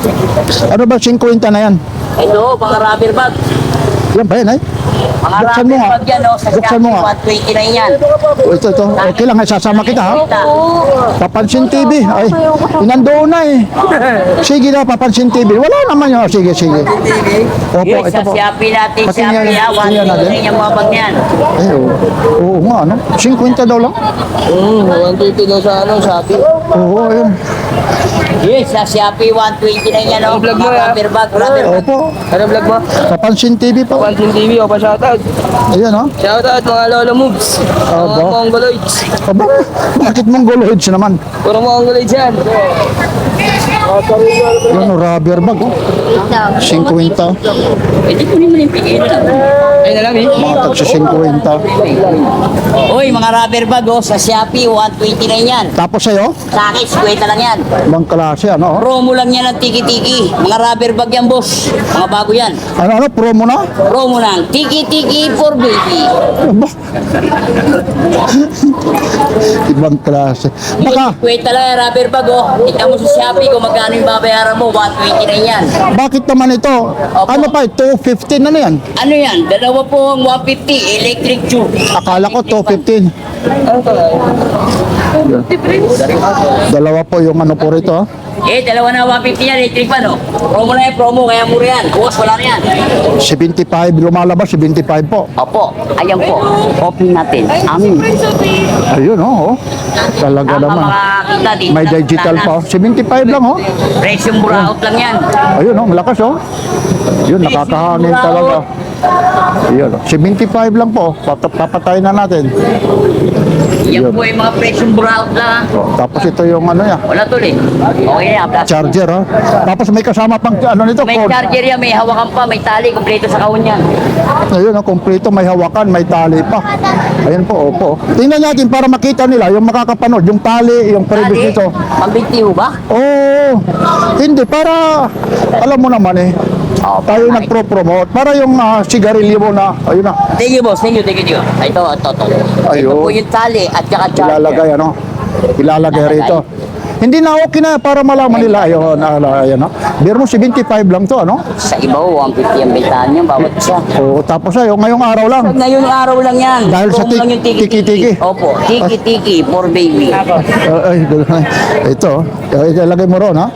Ano ba, 50 na yan? Ito, mga rubber bag. Yan ba yan, ay? Mga Buksan mo rubber nga. bag yan, oh, sa Buksan mo nga. 120 na yan. Ito. Okay lang, sasama kita, ha? Papansin TV. Ay, nandoon na eh. Sige na, Papansin TV. Wala naman yun. Sige. Opo, Yes, ito sa po. Shopee natin, Pati yan, Shopee, yan 120 natin. na yung mga bag yan. Eh, oo nga, ano? 50 daw lang? 120 daw sa Shopee. Oo, ayun. Yes, sa Shopee, 120 na yan, oh. Vlog mo, Mga ah. rubber bag. Opo. Ano vlog mo? Papansin TV po. Pansin TV o pa shoutout. Ayan, ha? Shoutout mga lolo moves. Mga Aba. mongoloids. Aba, bakit mongoloids naman? Puro mongoloids yan. Yan, rubber bag, oh. 50. Pwede ko naman yung pigil lang. Ayun na lang eh. Mga tagsa 50. Uy, mga rubber bag, oh. Sa Shopee, 120 na yan. Tapos sa'yo, Sa akin, 50 lang yan. ibang klase, ano? Promo lang yan ng tiki-tiki. Mga rubber bag yan, boss. Mga bago yan. Ano, promo na? Promo lang. Tiki-tiki for baby. Aba. Ibang klase. Baka, Kwenta lang yung rubber bag, oh. Tignan mo sa Shopee kung magkano yung babayaran mo. 120 na yan. bakit naman ito? Ano pa, 215 na yan? Ano yan? Dalawa po ang 150. Electric tube. Akala ko 215. Dalawa po yung ano po rito, ha? Eh, dalawa na 150 yan. Electric pa, no? Promo na yan, promo. Kaya mura yan. Bukas, wala na yan. 75, lumalabas, 75 po. Opo. Ayan po. Open natin. Amin. Ayun, oh. Talaga Ang naman. makakita dito. May digital pa, oh. 75 lang, oh. Presyong buraot lang yan. Ayun, oh, malakas, oh. Yun, nakakahangin talaga. Ayun, oh. 75 lang po. Papatayin na natin. Yan Yun. po yung mga presyong buraot lang. Oh, tapos ito yung ano niya, Wala tuloy. Okay na yan. Plastic. charger, ha. Tapos may kasama pang ano nito, May code. charger yan, may hawakan pa, may tali, kompleto sa kahon yan. Ayun, oh, kompleto, may hawakan, may tali pa. Ayun po, opo. Tingnan natin para makita nila yung makakapanood, yung tali, yung previous nito. Pambinti ho ba? Oo. Hindi, para, alam mo naman eh, Oh, tayo nagpro-promote. Para yung sigarilyo mo na, ayun na, Thank you, boss. Thank you. Ito. Ito Ayun. po yung tali at saka charger. ilalagay ano, ilalagay rito. Hindi na okay na para malaman nila, ayun, ayun, no? Biro mo 75 lang to, ano? Sa iba ho, 150 ang bentahan niya, bawat isa. Oo, tapos ayo, ngayong araw lang. Ngayong araw lang yan. Dahil sa Promo lang yung tiki-tiki. Opo, tiki-tiki for baby. Ito, ilagay mo ron, ha?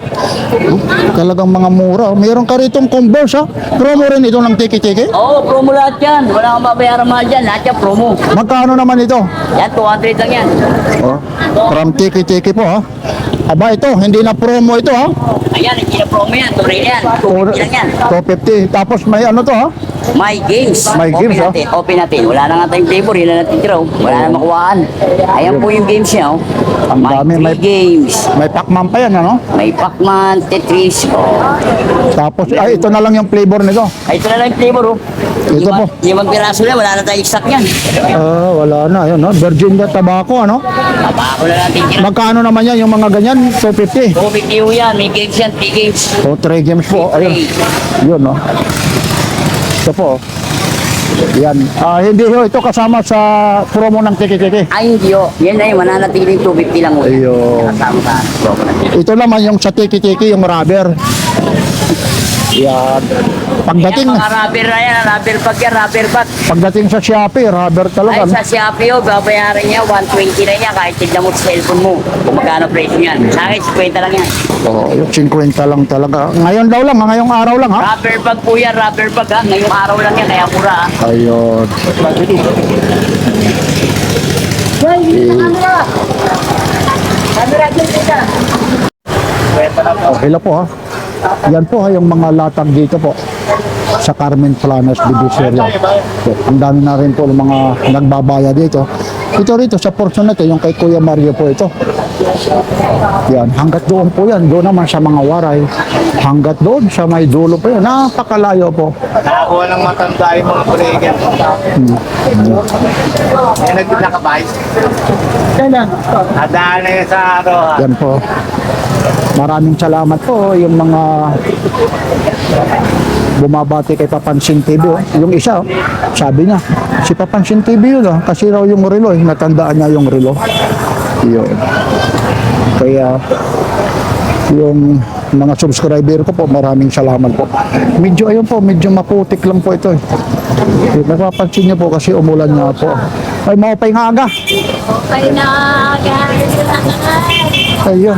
Talagang mga mura. Meron ka ritong Converse, ha? Promo rin ito ng tiki-tiki. Oo, promo lahat yan. Wala kang babayaran mahal dyan. Lahat yan promo. Magkano naman ito? Yan, 200 lang yan. Oh, from tiki-tiki po, ha? Aba, ito, hindi na promo ito, ha? Ayan, hindi na promo yan. Tuloy na yan. 250 lang yan. 250. Tapos may ano to, ha? My games. My open games, natin. Open natin. Wala na nga tayong flavor. Yun na natin tira. Wala na makuhaan. Ayan po yung games niya. Oh. Ang dami, My may- 3 games. May Pac-Man pa yan, ano? May Pac-Man, Tetris. Oh. Tapos, ay, ito na lang yung flavor nito. Ay, ito na lang yung flavor. Oh. Ito po. 5 piraso na. Wala na tayong stock yan. Wala na, yun, no? Virgin na tobacco, ano? Tabako na natin tira. Magkano naman yan, yung mga ganyan? 250. 250 ho yan. May games yan. 3 games. O, 3 games po. Ayun. Yun, no? Ito po. Yan. Hindi ho, ito kasama sa promo ng Tiki-Tiki. Ay, hindi o. Yan ay mananatiling 250 lang mo. Ayun. Kasama sa promo na. Ito naman yung sa Tiki-Tiki, yung rubber. Yan. Pagdating, Yan, mga rubber na yan. Rubber bag yan, rubber bag. pagdating sa Shopee, rubber talaga. Ay, sa Shopee o, babayaran niya, 120 na niya kahit tignan mo sa cellphone mo. Kung magkano presyo niyan. Sa akin, 50 lang yan. Oh, yung 50 lang talaga. Ngayon daw lang, ngayong araw lang ha. Rubber bag po yan, rubber bag ha. Ngayong araw lang yan, kaya mura ha. Ayun. Okay lang po ha. Yan po ha, yung mga latag dito po sa Carmen Planas Divisoria. Ang dami na rin po ng mga nagbabaya dito. Ito rito sa portion na ito, yung kay Kuya Mario po ito. Yan, hanggat doon po yan. Doon naman sa mga waray. Hanggat doon sa may dulo po yan. Napakalayo po. Nakakuha ng matanda yung mga breaker. Yan nakabay. Adaan na yun sa araw. Yan po. Maraming salamat po yung mga bumabati kay Papansin TV. Oh. Yung isa, oh, sabi niya, si Papansin TV yun, oh, kasi raw yung relo, eh, natandaan niya yung relo. Yun. Kaya, yung mga subscriber ko po, maraming salamat po. Medyo, ayun po, medyo maputik lang po ito. Eh. Napapansin niyo po kasi umulan nga po. Ay, maupay nga aga. Okay na, guys. Ayun.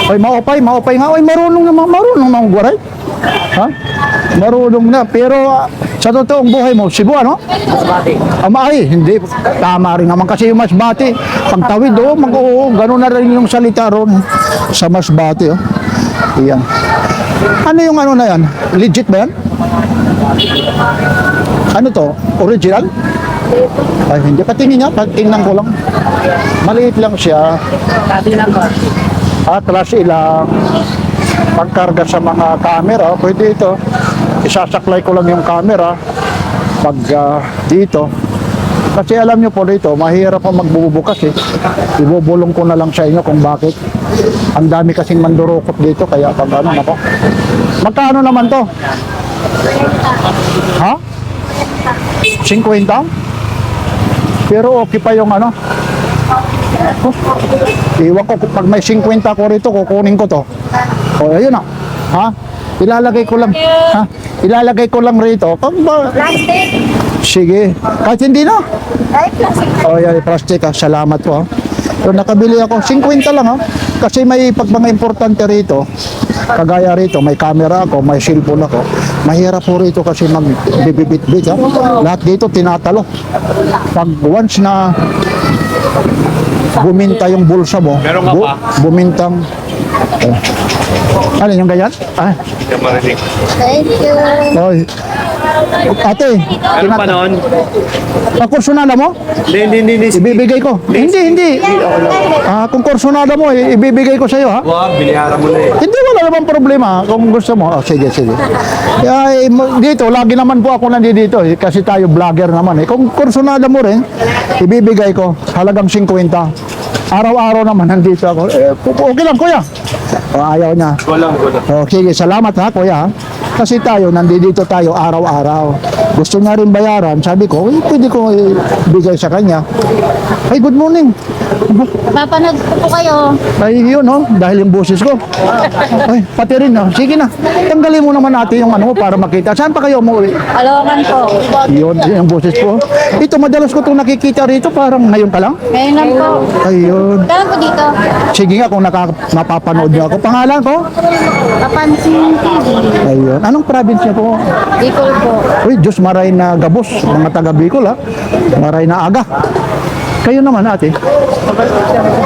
Ay, maupay nga. Ay, marunong naman guwaray. Ha? Marunong na. Pero sa totoong buhay mo, Cebu, ano? Masbate. Ay, hindi. Tama rin naman kasi yung Masbate. Pagtawid, gano'n na rin yung salita ron sa Masbate. Oh. Ayan. Ano yung ano na yan? Legit ba yan? Ano to? Original? Ay, hindi. Patingin niya. Patingnan ko lang. Maliit lang siya. Sabi lang ko. Atlas ilang pagkarga sa mga camera, pwede ito. Isasaklay ko lang yung camera pag dito. Kasi alam nyo po dito, mahirap po magbubukas eh. Ibubulong ko na lang sa inyo kung bakit. Ang dami kasing mandurukot dito, kaya pag ano, nako. Magkano naman to? Ha? 50? Pero okay pa yung ano. Iwan ko, pag may 50 ko rito, kukunin ko to. O, ayun na. Ha? Ilalagay ko lang. Ha? Ilalagay ko lang rito. Pag ba... Plastic. Sige. Kahit hindi na. Ay, plastic. O, yan, plastic ha. Salamat po ha. So, nakabili ako. 50 lang ha. Kasi may pag mga importante rito, kagaya rito, may camera ako, may cellphone ako. Mahirap po rito kasi magbibibit-bit ha. Lahat dito tinatalo. Pag once na buminta yung bulsa mo, bumintang ano yung ganyan? Thank you. Oy. Ate, Ano pa noon? kursunada mo? Hindi. Ibibigay ko. Hindi. Kung kursunada mo, ibibigay ko sa iyo ha. Wow, biniharan mo na eh. Hindi, wala namang problema. Kung gusto mo, sige. Ay, dito, lagi naman po ako nandito eh, kasi tayo vlogger naman eh. Kung kursunada mo rin, ibibigay ko halagang 50. Araw-araw naman nandito ako. Okay lang, kuya. Ayaw niya. Walang. Sige, salamat ha, kuya. Kasi tayo, nandito tayo araw-araw. Gusto niya rin bayaran. Sabi ko, pwede ko ibigay sa kanya. Ay, good morning. Papanood ko po kayo. Ay, yun, no? Dahil yung boses ko. Ay, pati rin, no? Sige na. Tanggalin mo naman natin yung ano para makita. Saan pa kayo umuwi? Alokan po. Yun, yung boses ko. Ito, madalas ko itong nakikita rito. Parang ngayon ka lang. Ngayon lang po. Ayun. Kailan po dito? Sige nga, kung napapanood niyo ako. Pangalan ko? Papansin TV. Ayun. Anong province niyo po? Bicol po. Uy, Diyos maray na gabos. Mga taga Bicol, ha? Maray na aga. Kayo naman, ate.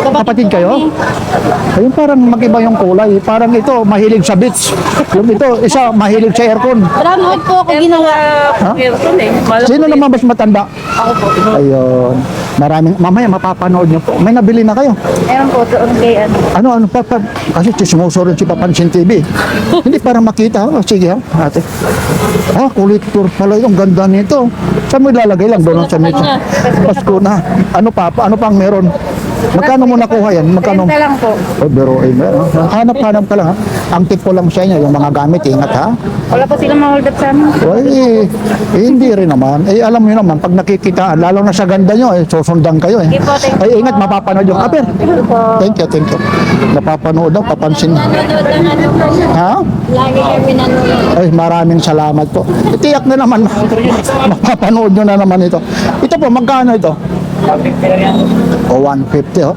Kapatid kayo? Ayun, parang mag-iba yung kulay. Parang ito, mahilig sa beach. Yung ito, isa, mahilig sa aircon. Brown po ako ginawa. Ha? Sino naman mas matanda? Ako po. Ayun. Maraming, mamaya mapapanood niyo po. May nabili na kayo. Meron po doon kay ano. Ano, kasi chismoso rin si Papansin TV. Hindi para makita. Oh, sige, ha, ate. Kulit tour pala yung ganda nito. Saan mo ilalagay lang doon sa medyo? Pasko na. Ano pang meron? Magkano mo nakuha yan? Magkano? 30 lang po. Oh, biruin mo yan, ha? Hanap-hanap ka lang, ha? Ang tip ko lang sa inyo, yung mga gamit, ingat, ha? Wala po silang ma-hold up sa amin. Hindi rin naman. Alam mo yun naman, pag nakikita, lalo na sa ganda nyo, susundan kayo, eh. Sige po, thank you. Ay, ingat, mapapanood yung kapir. Thank you, thank you. Napapanood daw, papansin. Ha? Lagi kami nanonood. Ay, maraming salamat po. Tiyak na naman, mapapanood nyo na naman ito. Ito po, magkano ito? O, 150, oh.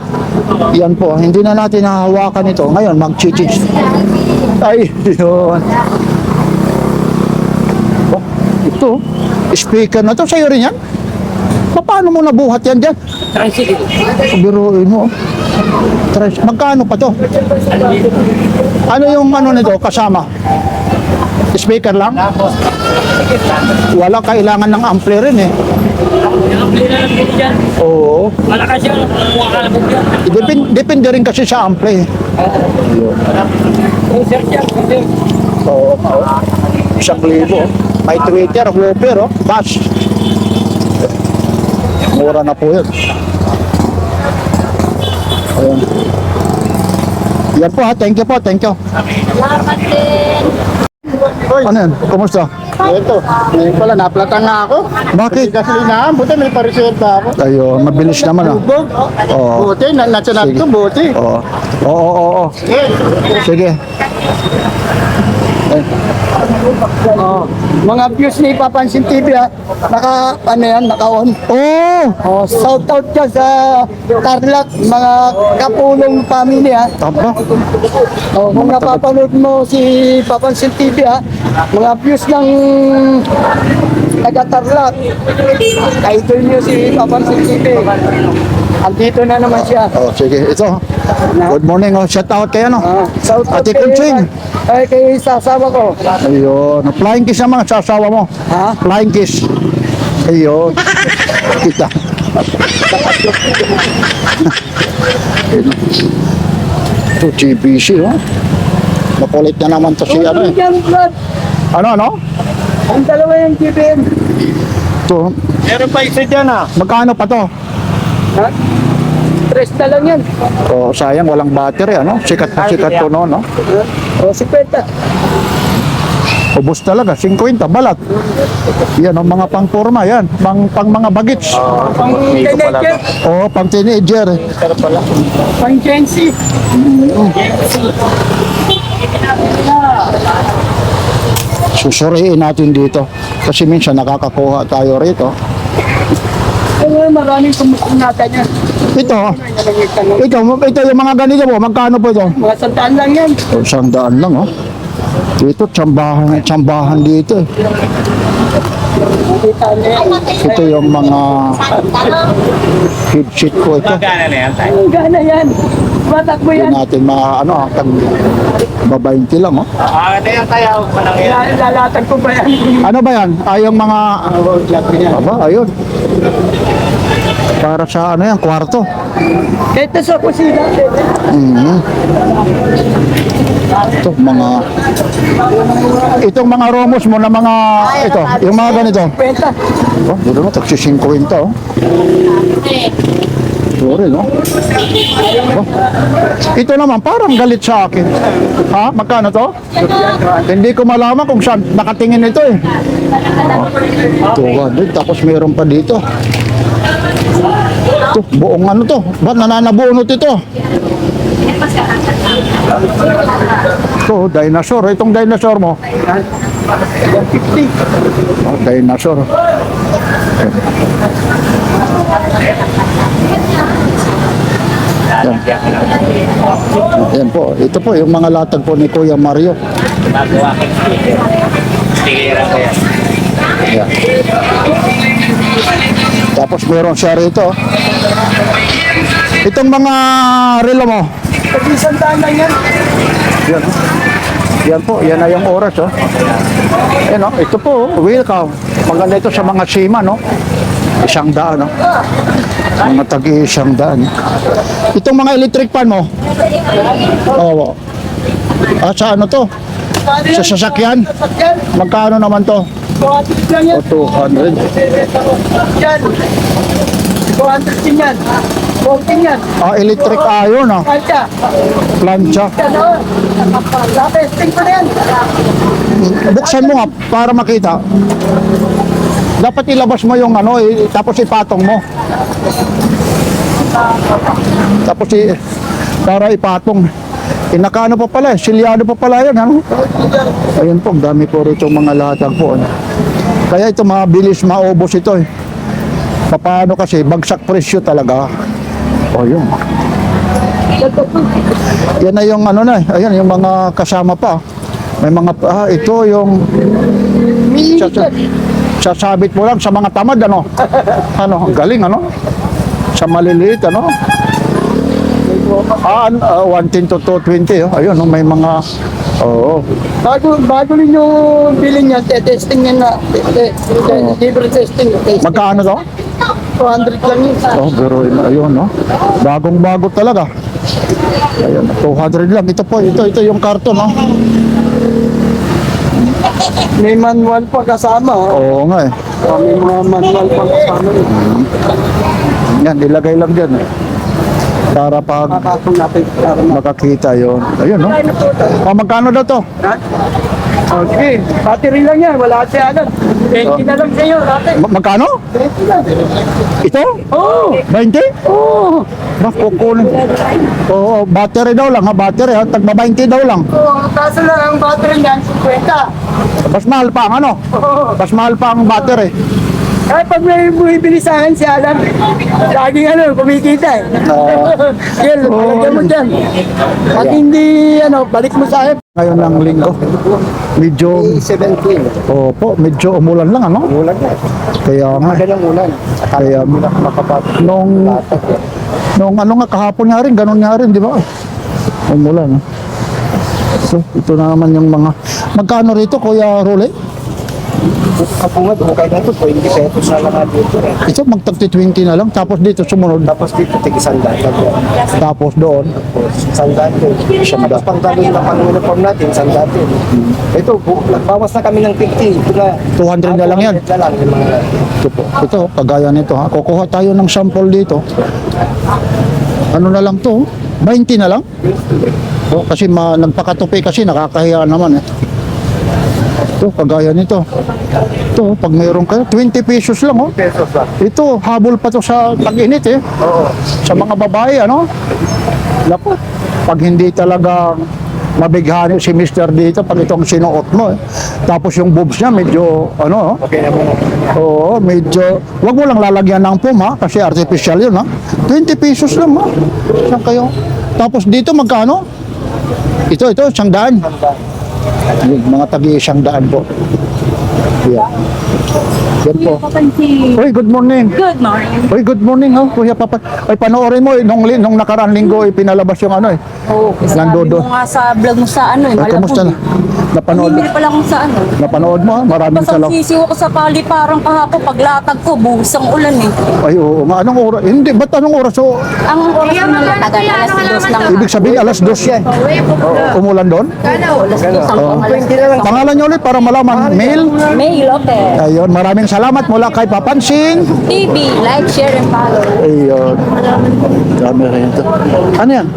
Yan po, hindi na natin nahawakan ito. Ngayon, mag-chichich. Ay, yun. Oh, ito, speaker na to. Sa'yo rin yan? Paano mo nabuhat yan dyan? Biruin mo. Magkano pa to? Ano yung ano nito kasama? Speaker lang? Wala kailangan ng ampli rin, eh. Oo. Depende rin kasi sa ampli. Oo. 1,000. May Twitter, whooper, oh. Bass. Mura na po yun. Ayan. Yan po, ha. Thank you po, thank you. Salamat din. Ano yan? Kumusta? Ito, ngayon pala, naplatan nga ako. Bakit? Gasolinahan, buti may pariserba ako. Ayun, mabilis naman, ah. Bug. Oo. Buti, nasanap Sige. ko, buti. Oo. Oo. Sige. Mga views ni Papansin TV, ha. Naka-on. Oo. Oh, shout out dyan sa Tarlac, mga kapulong family, ha. Tama. Oh, kung napapanood mo si Papansin TV, ha, mga views ng taga-Tarlac, idol nyo si Papansin TV. Andito na naman siya. Oh, sige. Ito. Good morning, oh. Shout out kayo, no? Shout out Ate Kunching. kay sasawa ko. Ayun. Flying kiss naman sa asawa mo. Ha? Flying kiss. Ayun. Kita. Ito, GBC, oh. Makulit na naman to si ano, eh. Ano? Ang dalawa yung GBM. Ito. Meron pa isa dyan ah. Magkano pa to? Ha? 3 na lang yan. Oh, sayang, walang battery, ano? Sikat na sikat to, no? O, 50. Ubus talaga, 50, balat. Yan, ang mga pang-forma, yan. Pang mga bagets. Pang teenager, Oo, pang teenager. pang Gen Z. Susuriin natin dito. Kasi minsan nakakakuha tayo rito. Ay, maraming kumukunatan yan. Ito, ito yung mga ganito mo, magkano po ito? Mga sandaan lang yan. Oh, 100 lang, oh. Dito, tsambahan dito, eh. Kita na yan. Ito yung mga headset ko ito. Magkano na yan tayo? Ang gana yan. Matakbo Hindi yan. natin tag babainti lang, oh. Ano yan tayo? Manang yan. Lalatag ko ba yan? Ano ba yan? Yung mga, aba, ayun. Para sa ano yan, kwarto. Kahit na sa kusina. Ito, itong mga romos mo na mga, ito, yung mga ganito. 50. Oh, dito na, taksi 50, oh. Sorry, no? Oh. Ito naman, parang galit sa akin. Ha? Magkano to? Hindi ko malaman kung saan nakatingin ito, eh. Oh, 200, tapos meron pa dito. Ito, buong ano to? Ba't nananabunot ito? Ito, dinosaur. Itong dinosaur mo. Oh, dinosaur. Yan. Yan po. Ito po, yung mga latag po ni Kuya Mario. Magawa ko. Sticker ko yan. Yan. Tapos meron siya rito. Itong mga relo mo. Pag sandaan lang yan. Yan. Yan po, yan na yung oras, oh. Yan, oh. Ito po, welcome. Maganda ito sa mga sima, no? 100, no? Mga tagi-100. Itong mga electric fan mo. Oo. Sa ano to? Sa sasakyan? Magkano naman to? 200 lang yan. O, 200. Yan. 200 din yan. Konting yan. Electric iron ah. Kalsa. Plancha. Ano? Testing pa na yan. Buksan mo nga para makita. Dapat ilabas mo yung ano, tapos ipatong mo. Tapos para ipatong. Inakano pa pala, silyado pa pala yan, ano? Ayun po, dami po rito mga latag po. Ano? Kaya ito mabilis maubos ito eh. Paano kasi, bagsak presyo talaga. O yun. Yan na yung ano na eh. Ayan, yung mga kasama pa. May mga, ito yung sasabit mo lang sa mga tamad, ano? Ano, ang galing, ano? Sa maliliit, ano? 110 to 220, oh. Ayun, oh, may mga, oo. Bago rin yung bilhin niya, testing niya na. Libre testing. Magkano to? 200 lang yun. Oh, pero ayun, no? Bagong-bago talaga. Ayun, 200 lang. Ito po, ito yung karton, no? May manual pa kasama. Oo nga eh. May mga manual pa kasama. Yan, ilagay lang dyan eh. Para pag Makakatong natin. makakita yun. Ayun, no? Magkano daw to? Okay. Battery lang yan. Wala siya ano. 20 na lang sa'yo. Dati. Magkano? 20 lang. Ito? Oo. 20? Oo. Bak, kukunin. Oo, battery daw lang ha, battery ha. Tagba 20 daw lang. Oo. Kaso lang ang battery niyan, 50. Mas mahal pa ang ano? Oo. Mas mahal pa ang battery. Kahit pag may bumibili sa akin si Alan, laging ano, kumikita eh. Yan, palagyan mo dyan. Pag hindi, ano, balik mo sa akin. Ngayon ng linggo, medyo, 17. opo, medyo umulan lang ano? Ulan na. Kaya nga, Magalang ulan. kaya nung ano nga kahapon nga rin, ganun nga rin, di ba? Umulan. So, ito na naman yung mga, magkano rito, Kuya Role? Kapungad, okay na ito, 20 pesos na lang dito. Ito, magtagti-20 na lang, tapos dito sumunod, Tapos dito, tig-isandaan. tapos doon, Sandaan din. Tapos pang gano'n na pang-uniform natin, sandaan din. Ito, bawas na kami ng 50. Ito na, 200 na lang yan. 200 na lang yung mga... Ito, kagaya nito ha. Kukuha tayo ng sample dito. Ano na lang to? 20 na lang? O, kasi nagpakatupi kasi nakakahiya naman eh. Ito, kagaya nito. Ito, pag mayroon kayo, 20 pesos lang oh. Pesos lang. Ito, habol pa to sa tag-init eh. Oo. Sa mga babae, ano? Naku, pag hindi talaga mabighani si Mr. dito, pag itong sinuot mo eh. Tapos yung boobs niya medyo, ano, Okay na muna. oo, medyo, wag mo lang lalagyan ng pum ha, kasi artificial yun ha. 20 pesos lang ha. Saan kayo? Tapos dito magkano? Ito, 100. Yung mga tagi 100 po. Yeah. Yan po. Uy, good morning. Good morning. Uy, good morning ha, Kuya Papa. Ay, panoorin mo, nung nakaraan linggo, pinalabas yung ano eh. Oo, sabi Nandodo. mo nga sa vlog mo sa ano eh, Ay, kamusta na? Napanood, Bibili pa lang ako sa ano. napanood mo ha? Maraming Basang salamat. sisiw ako sa paliparang kahapon, paglatag ko, buhos ang ulan eh. Ay, oo nga. Anong oras? Hindi, ba't anong oras? So, Ang oras na nalatagan, alas 2 lang. ibig sabihin, alas 2 yan. Umulan doon? Alas 2 ang alas 20 na lang. Pangalan niyo ulit para malaman. Mail? May Lopez. Ayun, maraming salamat mula kay Papansin. TV, like, share, and follow. Ayun. Dami rin ito. Ano yan?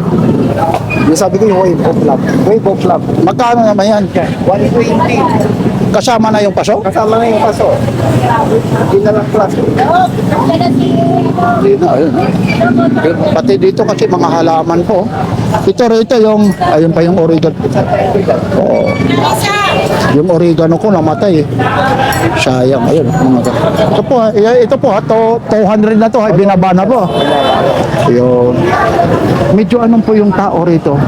Yung sabi ko yung wave of love. Wave of love. Magkano naman yan? 120. Kasama na yung paso? Kasama na yung paso. Hindi na lang plus. Hindi na, ayun. Pati dito kasi mga halaman po. Ito rito yung, ayun pa yung oregano. Oo. Yung oregano ko namatay eh. Sayang, ayun. Ito po ha, 200 na to ha, binaba na po. Ayun. Medyo anong po yung tao rito.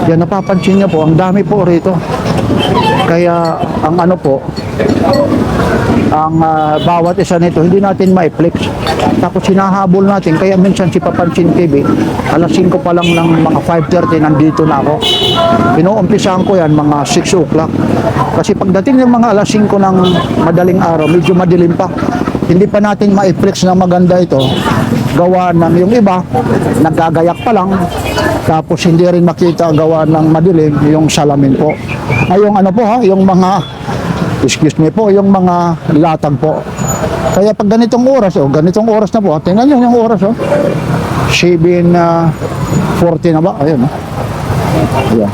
Yan, napapansin niyo po, ang dami po rito. Kaya ang ano po, ang bawat isa nito, hindi natin ma-flex. Tapos hinahabol natin, kaya minsan si Papansin TV, alas 5 pa lang ng mga 5:30, nandito na ako. Pinuumpisahan ko yan mga 6 o'clock. Kasi pagdating ng mga alas 5 ng madaling araw, medyo madilim pa. Hindi pa natin ma-flex na maganda ito. Gawa ng yung iba, nagagayak pa lang. Tapos hindi rin makita gawa ng madilim yung salamin po. Ay yung ano po ha, yung mga, excuse me po, yung mga latag po. Kaya pag ganitong oras na po, tingnan nyo yung oras 740 na ba? Ayun, oh. Ayan.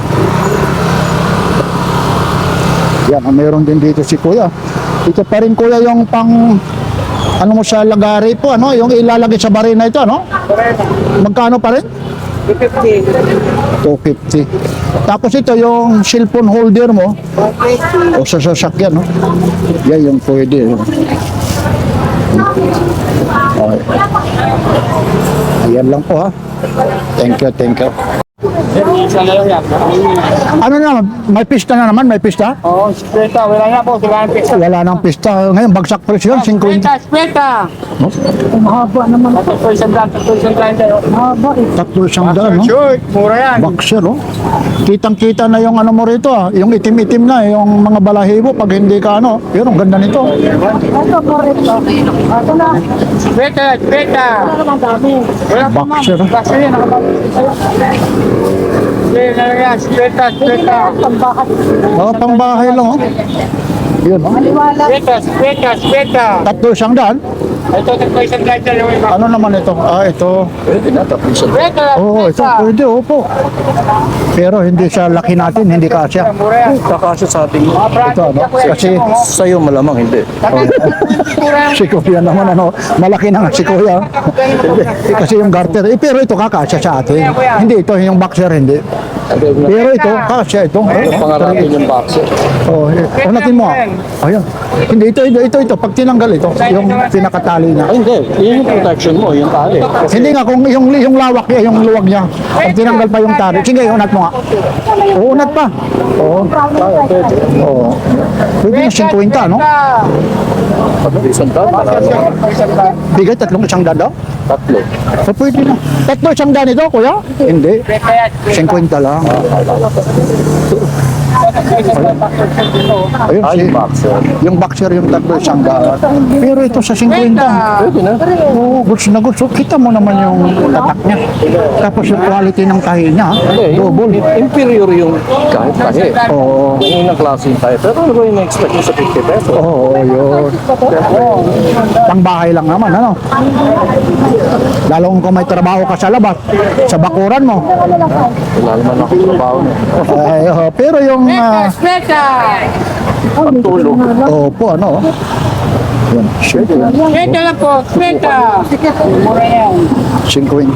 Yan, meron din dito si Kuya. Ito pa rin Kuya yung pang ano mo sa lagari po, ano? Yung ilalagay sa barina ito, ano? Magkano pa rin? 250. Tapos ito yung cellphone holder mo o sa sasakyan, no? Yan yung pwede. Okay. Ayan lang po, ha. Thank you, thank you. Ano na, may pista na naman, may pista? Oo, speta. Wala na po. Wala na pista. Wala nang pista. Ngayon, bagsak presyo, 50. Speta. Mahaba naman. Tatlo isang daan. Mahaba eh. Tatlo siyang daan, no? Short. Mura yan. Boxer, oh. Kitang-kita na yung ano mo rito, ah. Yung itim-itim na, yung mga balahibo pag hindi ka ano. Pero ang ganda nito. Ito, correct. Ito na. Speta. Wala naman dami. Wala pa ma'am. Boxer. Boxer yan. Speta. Oh, pangbahay lang, oh. Yun, oh. Speta. Tatlo siyang daan. Ito, tatlo isang daan dyan. Ano naman ito? Ah, ito. Pwede na, tatlo siyang daan. Speta. Oo, ito pwede, opo. Pero hindi sa laki natin, hindi kasya. Mura yan. Kakasya sa ating ito, ano? Kasi sa'yo malamang hindi. Si Kuya naman, ano, malaki na nga si Kuya. Kasi yung garter, pero ito kakasya sa atin. Hindi, ito yung boxer, hindi. Pero ito, kasya ito. Pangarapin yung boxer. Oh, unatin mo. Ayun. Hindi, ito. Pag tinanggal ito, yung pinakatali niya. Hindi, yun yung protection mo, yung tali. Hindi nga, kung yung lawak niya, yung luwag niya. Pag tinanggal pa yung tali. Sige, unat mo nga. Oo, unat pa. Oo. Oo. Pwede na 50, no? Isang daan, Bigay, isang daan daw? tatlo. So, pwede na. Tatlo isang daan ito, kuya? Hindi. 50 lang. Ayun, Ay, boxer. yung boxer yung tatlo isang daan. Pero ito sa 50. Pwede na. Oo, gusto na gusto. Kita mo naman yung tatak niya. Tapos yung quality ng tahi niya, double. Inferior yung kahit tahi. Oo. Yung ng klase yung tahi. Pero ano ba yung na-expect nyo sa 50 pesos? Oo, yun. Pangbahay lang naman, ano? Lalo kung may trabaho ka sa labas, sa bakuran mo. Wala naman ako trabaho na. Ay, pero yung Pagtulog. opo, ano? Yan, shirt lang. Speta lang po. Speta. Mura yan. 50.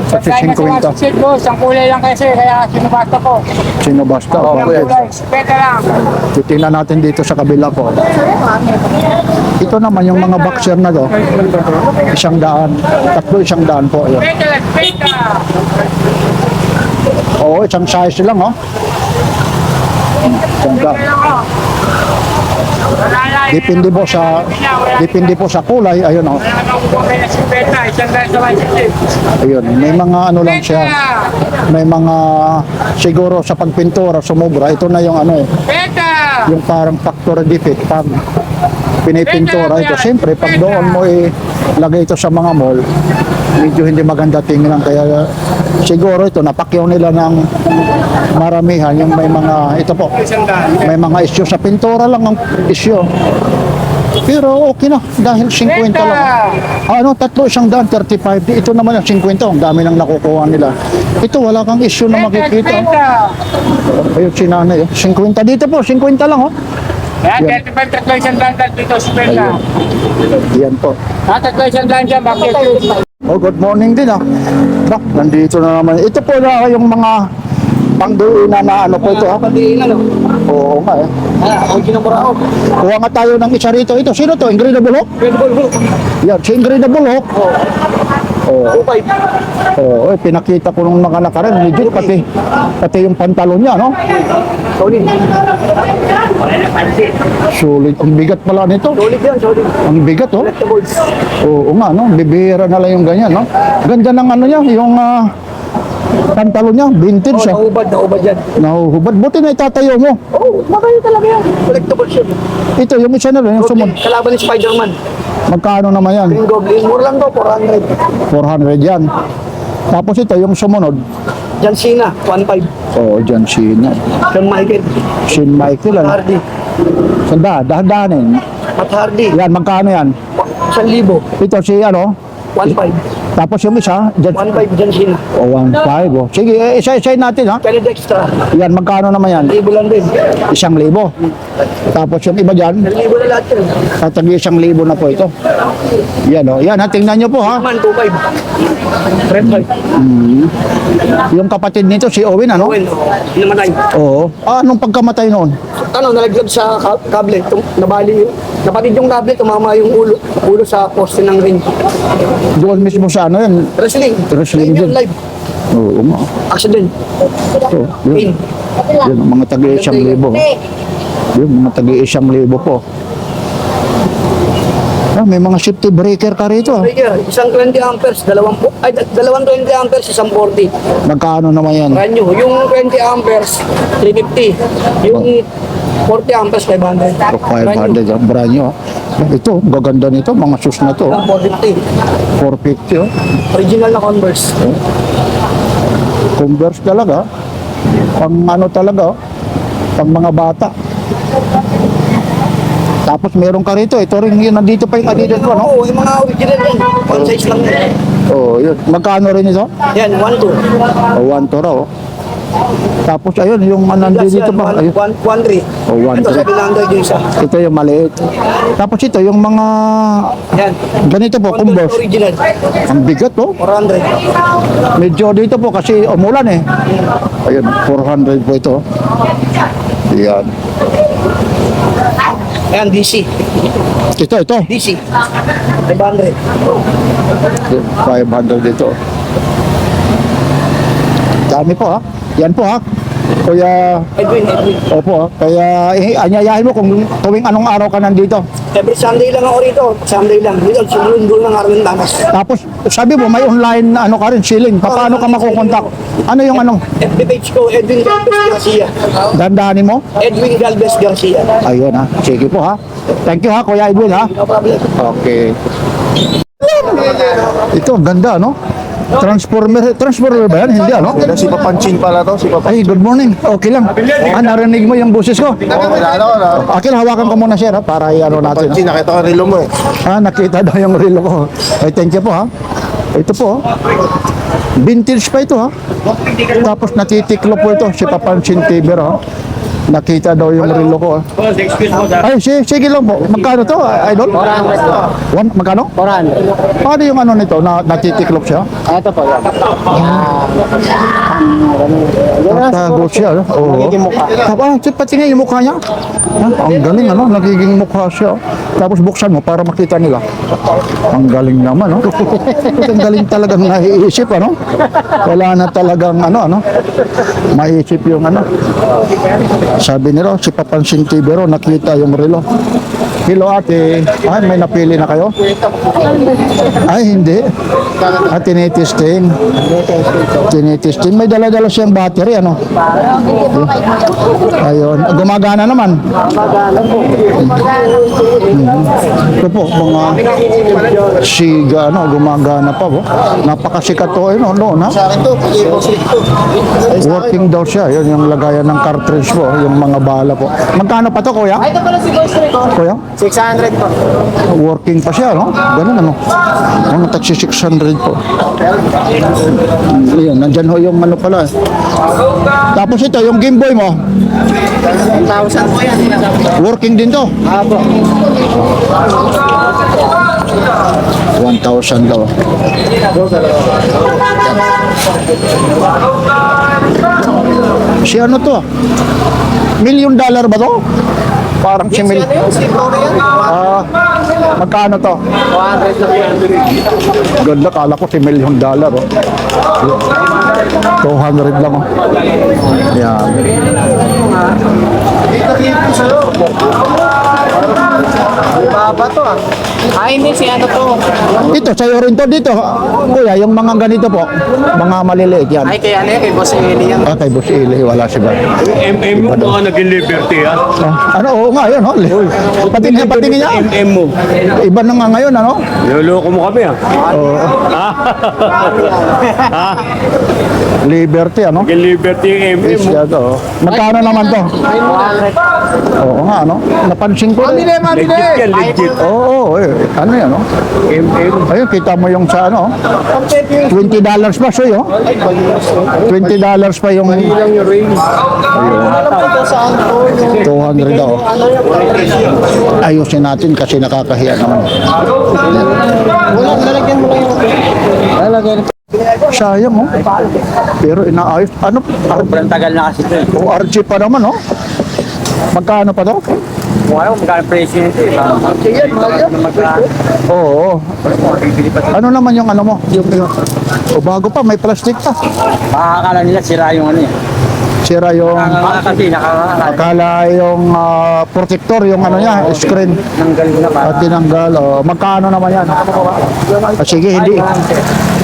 Kasi 50. Sit boss, ang kulay lang kasi, kaya sinubasta ko. Sino basta? Oo, Okay. Kulay, speta lang. Titingnan natin dito sa kabila ko. Ito naman yung mga boxer na to. 100. Tatlo 100 po. Yun. Speta lang, speta. Oo, isang size lang, oh. Ganda. Depende po sa kulay. Ayun, oh. Wala namang kulay na speta, isang dahil sa license. Ayun, may mga ano lang siya. May mga siguro sa pagpintura sumobra. Ito na yung ano eh. Speta. Yung parang factory defect pag pinipintura ito. Siyempre, pag doon mo lagay ito sa mga mall, medyo hindi maganda tingnan. Kaya siguro ito, napakyaw nila ng maramihan. Yung may mga, ito po, may mga issue sa pintura lang ang issue. Pero okay na, dahil 50 lang. Ano, tatlo 100, 35. Ito naman yung 50, ang dami nang nakukuha nila. Ito, wala kang issue na makikita. Ayun, si nanay. 50 dito po, 50 lang, oh. Yan, 35 tatlo isang daan dito, speta. Yan po. Tatlo isang daan dyan, bakit? Oh, good morning din, ah. Bak, nandito na naman. Ito po na yung mga pangdiinan na ano po ito, ah. Oo nga, eh. Kuha nga tayo ng isa rito. Ito, sino to? Ingrid Bulhok? Yan, si Ingrid Bulhok. Oo. Oo, pinakita ko nung mga nakaraan, legit pati yung pantalon niya, no? Sulit. Ang bigat pala nito. Ang bigat, oh. Oo nga, no? Bibihira na lang yung ganyan, no? Ganda ng ano niya, yung pantalon niya, vintage, ah. Naubad yan. Nahuhubad. Buti na itatayo mo. Magaling talaga yan. Collectible siya. Ito, yung isa na rin, yung sumunod. Kalaban ni Spider-Man. Magkano naman yan? Yung Goblin, mura lang to, 400. 400 yan. Tapos ito, yung sumunod. John Cena, 1.5. Oo, John Cena. John Michael, Shin Michael, ano? Hardy. Sanda, dahan-dahanin. Matt Hardy, Yan, magkano yan? 1,000. Ito si, ano? 1.5. Tapos yung isa, dyan, 1.5 dyan sila. o 1.5. Oh. Sige, isa-isayin natin ha. Kaya extra. Yan, magkano naman yan? Libo lang din. 1,000. Tapos yung iba dyan, Libo na lahat yun. tatagi 1,000 na po ito. Yan o. Yan ha, tingnan nyo po ha. Man, 2.5. Red 5. Yung kapatid nito, si Owen ano? Owen, namatay. Oo. Anong pagkamatay noon? Nalaglag sa kable. Napatid yung kable, tumama yung ulo sa poste ng ring. Doon mismo sa ano yan? Wrestling. Wrestling Yun, din. live. Oo nga. Accident. Ito, yun. Yun, ang mga tagi 1,000. Yun, mga tagi 1,000 po. Ah, may mga safety breaker ka rito. Breaker, isang 20 amperes, dalawang 20 amperes, isang 40. Magkano naman yan? Brand new. Yung 20 amperes, 350. Yung 40 amperes, 500. So, 500 ang brand nyo. Ito, gaganda nito, mga shoes na to. 450. 450 oh. Original na Converse. Converse talaga. Pang ano talaga, oh. Pang mga bata. Tapos meron ka rito, ito rin yun, nandito pa yung Adidas ko, no? Oo, yung mga original yan. One size lang yan. Oo, yun. Magkano rin ito? Yan, 1-2. O, 1 to raw. Tapos ayun, yung nandito pa. Ayun. 1-3. Oh, 1-3. Ito, 700 yung isa. Ito yung maliit. Tapos ito, yung mga Yan. ganito po, Converse Converse. original. Ang bigat po. 400. Medyo dito po kasi umulan eh. Ayun, 400 po ito. Yan. Yan, DC. Ito. DC. 500. 500 dito. Dami po ha. Yan po ha. Kuya, Edwin. opo ha. Kaya anyayahin mo kung tuwing anong araw ka nandito. Every Sunday lang ako rito. Sunday lang. Dito, sinundo ng araw ng damas. Tapos sabi mo may online na ano ka rin, shilling. Paano ka makukontak? Ano yung ano? FB page ko, Edwin Galvez Garcia. Dandanin mo? Edwin Galvez Garcia. Ayun ha. Sige po ha. Thank you ha, Kuya Edwin ha. No problem. Okay. Ito, ang ganda no? Transformer ba yan? Hindi ano? Si Papansin pala to, si Papansin. Ay, good morning. Okay lang. Narinig mo yung boses ko. Kilala ko na. Akin, hawakan ko muna sir ha, para i-ano natin. Papansin, nakita ko relo mo eh. Nakita daw yung reel ko. Ay, thank you po ha. Ito po. Vintage pa ito ha. Tapos natitiklo po ito. Si Papansin TV ha. Nakita daw yung reel ko ha. Ay, sige lang po. Magkano to, idol? 400. Magkano? 400. Paano yung ano nito? Natitiklop siya? Ito po yan. Tatago siya. Oo. Nagiging mukha. Patingin yung mukha niya. Ang galing ano, nagiging mukha siya. Tapos buksan mo para makita nila. Ang galing naman, no? Ang galing talagang naiisip, ano? Wala na talagang ano. Maiisip yung ano. Sabi nila, si Papansin TV ro, nakita yung relo. Hello ate, may napili na kayo? Ay, hindi. Tinitesting. May dala-dala siyang battery, ano? Ayun, gumagana naman. Ito po, mga siga, gumagana pa po. Napakasikat to, noon, ha? Sa akin to, Working daw siya, yun yung lagayan ng cartridge po, yung mga bala po. Magkano pa to, kuya? Ito pala si Boss Rico. Kuya? 600 po. Working pa siya, no? Ganun, ano? Ang taxi 600 po. Ayan, nandyan ho yung ano pala. Tapos ito, yung Game Boy mo, 1,000 po yan. working din to. Apo. 1,000 daw. Si ano to? $1 million ba to? Parang si mil... magkano to? 200 na po yan. Ganda, kala ko $1 million. Oh. 200 lang. Oh. Yan. Baba to ah. Hindi si ano to. Ito, sa'yo rin to dito. Kuya, yung mga ganito po, mga maliliit yan. Ay kaya ano kay Boss Eli yan. Kay Boss Eli, wala siya ba? MM mo baka naging Liberty ha? Ano, oo nga, yun. Patingin niya. MM mo. Iba na nga ngayon, ano? Niloloko mo kami ha? Oo. Ha? Liberty, ano? Naging Liberty yung MM Is mo. yan to. Magkano naman to? Oo nga, ano? Napansin ko Oo, ano yan, no? Ayun, kita mo yung sa ano, $20 pa siya, oh. $20 pa yung... Ayun. 200 daw. Ayusin natin kasi nakakahiya naman. Sayang, oh. Pero inaayos. Ano? Sobrang tagal na kasi ito eh. ORG pa naman, oh. Magkano pa to? Kung ayaw, magkano presyo nito eh. Oo. Ano naman yung ano mo? O bago pa, may plastic pa. Makakakala nila sira yung ano eh. Sira yung... Kasi nakakakala. Akala yung protector, yung ano niya, screen. Nanggal na pa. At tinanggal. Magkano naman yan? Sige,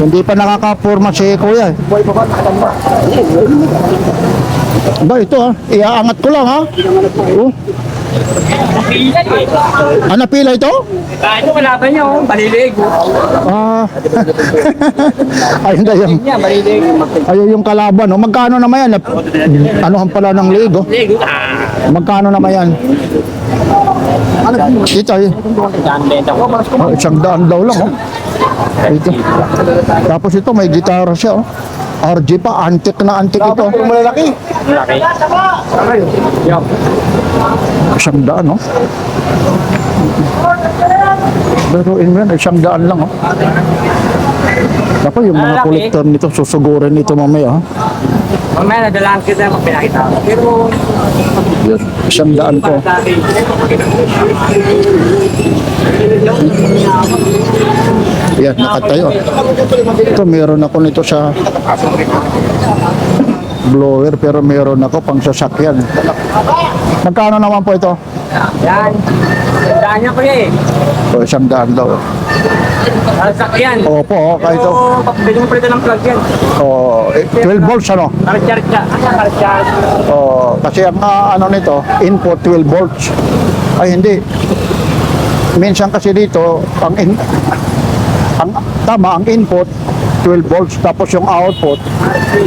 hindi pa nakakapurma si Kuya. Ba, ito iaangat ko lang Oh. Ano pila ito? Ito kalaban niya oh, balilig. Ayun na yung... Niya, balilig. Ayun yung kalaban, Magkano naman yan? Anuhan pala ng liig, Magkano naman yan? Ito, $100 daw lang, Ito. Tapos ito, may gitara siya, RG pa, antik na antik ito. Malalaki. Laki. $100, Pero in yan, $100 lang, Ako, yung mga kolektor nito, susugurin nito mamaya, Mamaya nadalaan kita pag pinakita. Pero... $100 po. Yan, nakatayo. Ito, meron ako nito sa blower, pero meron ako pang sasakyan. Magkano naman po ito? Yan. Tandaan niya ko eh. O, $100 daw. Sakyan. Opo, kahit ito. Pwede mo palitan ng plug yan. 12 volts, ano? Charge ka. Charge. Kasi ang ano nito, input 12 volts. Ay, hindi. Minsan kasi dito, ang input 12 volts, tapos yung output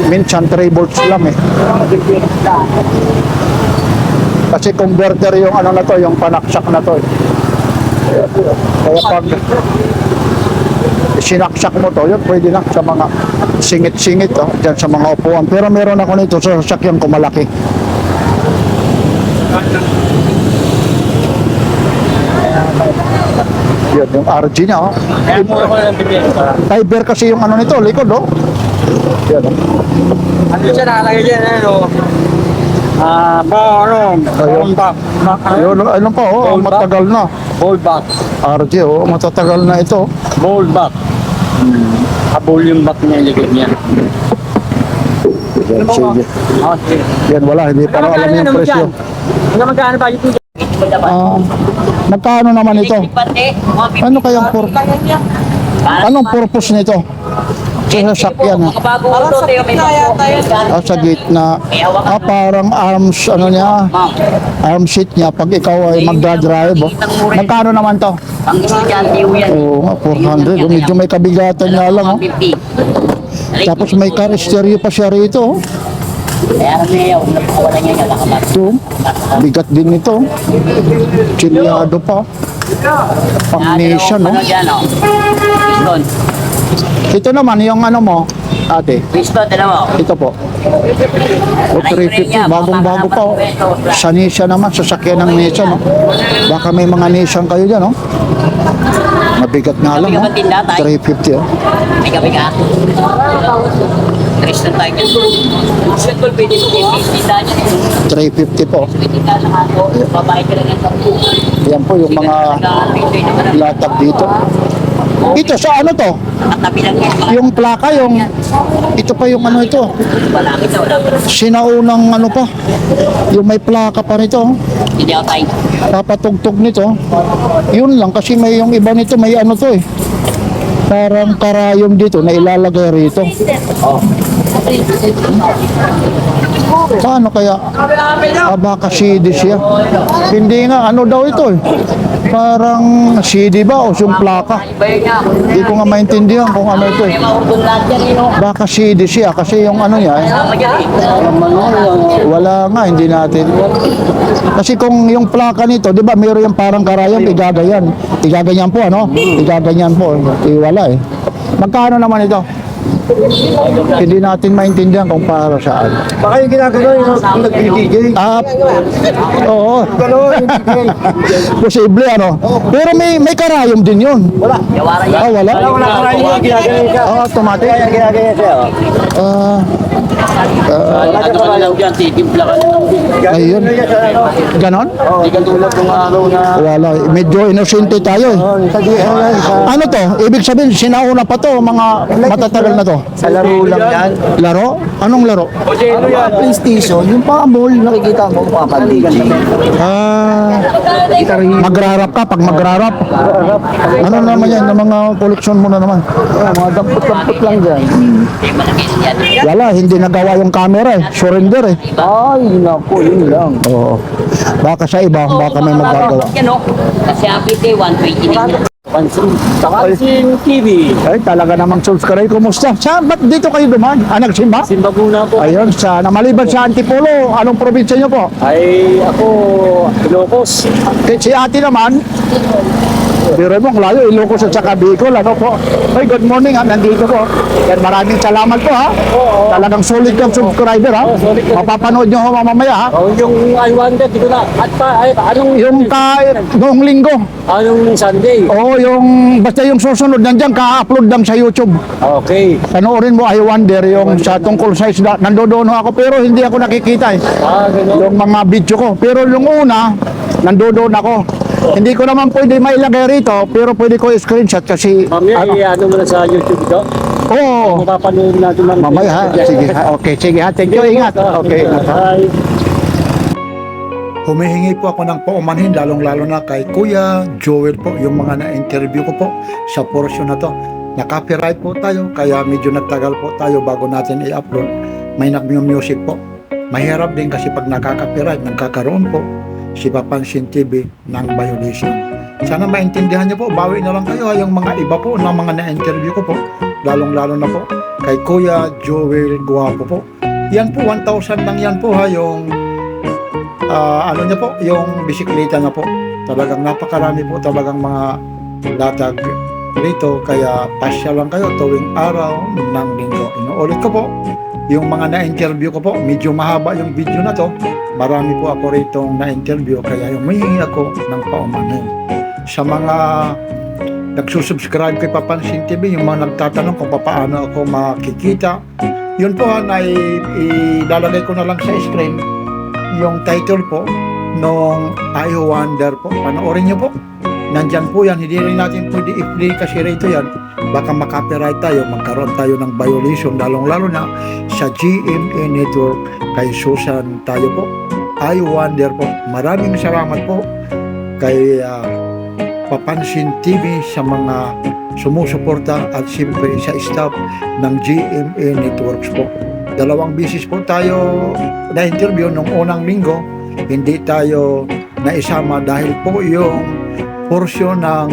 minsan 3 volts lang Kasi converter yung ano na to, yung panaksak na to. Kaya pag sinaksak mo to, yun pwede na sa mga singit-singit dyan sa mga upuan. Pero meron ako nito sa sasakyan ko malaki. Yun, yung RG niya, Kaya mura ko lang bibigyan. Fiber kasi yung ano nito, likod, Yan, Ano siya nakalagay dyan, ano? Ayun, ano pa, matagal na. Bowl back. RG, matatagal na ito. Bowl back. Volume back niya yung likod niya. Yan, sige. Okay. Yan, wala, hindi pa alam yung presyo. Hanggang magkano ba yung Magkano naman ito? Ano kayang anong purpose nito? Sa sasakyan, sa gitna. Parang arms, ano niya, arm seat niya pag ikaw ay magdadrive. Magkano naman to? Ang estudyante yan. Oo nga, 400. Medyo may kabigatan nga lang. 150. Tapos may car stereo pa siya rito. Kaya rin niya yung napakawalan niya yung nakabat. Ito, bigat din ito. Chilyado pa. Pang-nation, Ano dyan, Piston. Ito naman, yung ano mo, ate. Piston, dalawa. Ito po. O, 350. Bagong-bago pa. Sa Nissan naman, sasakyan ng Nissan. Baka may mga Nissan kayo dyan, Mabigat nga lang, 350, May gabi ka. Kristal tayo. Kristal pwede mo yung 350 po. Babae ka lang yan. Yan po yung mga latag dito. Ito, sa ano to? Katabi lang yan. Yung plaka, ito pa yung ano ito. Wala kita, wala. Sinaunang ano pa. Yung may plaka pa nito. Hindi ako tayo. Papatugtog nito. Yun lang, kasi may yung iba nito, may ano to Parang karayom dito na ilalagay rito. Paano kaya abaka CD siya? Hindi nga, ano daw ito eh. Parang CD ba o yung plaka? Iba yun niya. Hindi ko nga maintindihan kung ano ito eh. May maudol lahat yan, no? Baka CD siya kasi yung ano niya eh. Sama dyan, eh. Wala nga, hindi natin. Kasi kung yung plaka nito, di ba, meron yung parang karayom, igagayan. Igaganyan po, ano? Igaganyan po. Wala eh. Magkano naman ito? Hindi natin maintindihan kung para saan. Baka yung ginagawa yung nag-DJ. Oo. Gano'n yung DJ. Posible, ano? Pero may karayom din yun. Yawaran yan. Wala? Wala ka rin yung ginagawa siya. Automatic. Kaya ginagawa siya. Ano ka na lang dyan, titimpla ka na lang. Ayun. Ganon? Hindi ka tulad ng araw na... Wala. Medyo inosente tayo eh. Ano to? Ibig sabihin, sinauna pa to, mga matatagal na to. Sa laro lang yan. Laro? Anong laro? PlayStation, yung pa-mall, nakikita mo mga pa-DJ. Magrarap ka pag magrarap. Ano naman yan? Ng mga koleksyon mo na naman. Mga dampot-dampot lang dyan. Wala, hindi nagawa yung camera eh. Surrender eh. Ay, naku, yun lang. Oo. Baka sa iba, baka may magagawa. Yan, no? Kasi APT, 120 din yan. Pansin TV. Ay, talaga namang subscribe. Kumusta? Saan? Ba't dito kayo duman? Nagsimba? Simba muna po. Ayun, maliban sa Antipolo, anong probinsya nyo po? Ay, ako, Ilocos. Si ate naman, biro mo, layo, Ilocos at saka Bicol, ano po? Ay, good morning ha, nandito po. Yan, maraming salamat po ha. Talagang solid kang subscriber ha. Mapapanood nyo ho mamaya ha. Oh, yung I Wonder, di ko na. At pa, ay, anong, Yung noong linggo. anong Sunday? Oo, basta yung susunod, nandiyan ka-upload lang sa YouTube. Okay. Panoorin mo, I Wonder, yung sa tungkol sa isda. Nandoon ho ako, pero hindi ako nakikita eh. Ganun. Yung mga video ko. Pero yung una, nandoon ako. Hindi ko naman pwede mailagay rito, pero pwede ko screenshot kasi Mamaya, ano mo na sa YouTube ito? Oo. Mapapanood natin lang. Mamaya ha. Sige ha. Okay, sige ha. Thank you. Ingat. Okay. Bye. Humihingi po ako ng paumanhin, lalong-lalo na kay Kuya Joel po, yung mga na-interview ko po sa portion na to. Na-copyright po tayo, kaya medyo nagtagal po tayo bago natin i-upload. May nag-music po. Mahirap din kasi pag nakaka-copyright, nagkakaroon po si Papansin TV ng violation. Sana maintindihan niyo po, bawi na lang kayo yung mga iba po ng mga na-interview ko po, lalong-lalo na po kay Kuya Joel Guapo po. Yan po, 1,000 lang yan po ha, yung ano niya po, yung bisikleta na po. Talagang napakarami po talagang mga latag dito, kaya pasya lang kayo tuwing araw ng linggo. Inuulit ko po, yung mga na-interview ko po, medyo mahaba yung video na to. Marami po ako rito na-interview, kaya yung humihingi ako ng paumanhin. Sa mga nagsusubscribe kay Papansin TV, yung mga nagtatanong kung paano ako makikita, yun po na ilalagay ko na lang sa screen yung title po nung I Wonder po. Panoorin nyo po. Nandyan po yan. Hindi rin natin pwede i-play kasi rito yan. Baka makapiright tayo, magkaroon tayo ng violation, lalong-lalo na sa GMA Network. Kay Susan tayo po. I Wonder po. Maraming salamat po kay Papansin TV sa mga sumusuporta at siyempre sa staff ng GMA Networks po. 2 beses po tayo na-interview nung unang linggo. Hindi tayo naisama dahil po yung portion ng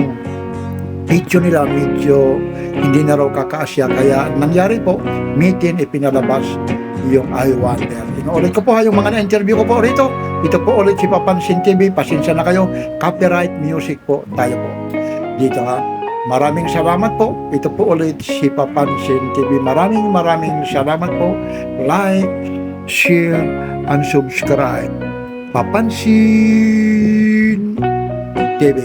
video nila medyo hindi na raw kakaasya, kaya nangyari po meeting ipinalabas yung I Wonder. Inuulit ko po yung mga na-interview ko po rito. Ito po ulit si Papansin TV. Pasensya na kayo, copyright music po tayo po dito ha. Maraming salamat po. Ito po ulit si Papansin TV. Maraming salamat po. Like, share, and subscribe. Papansin TV.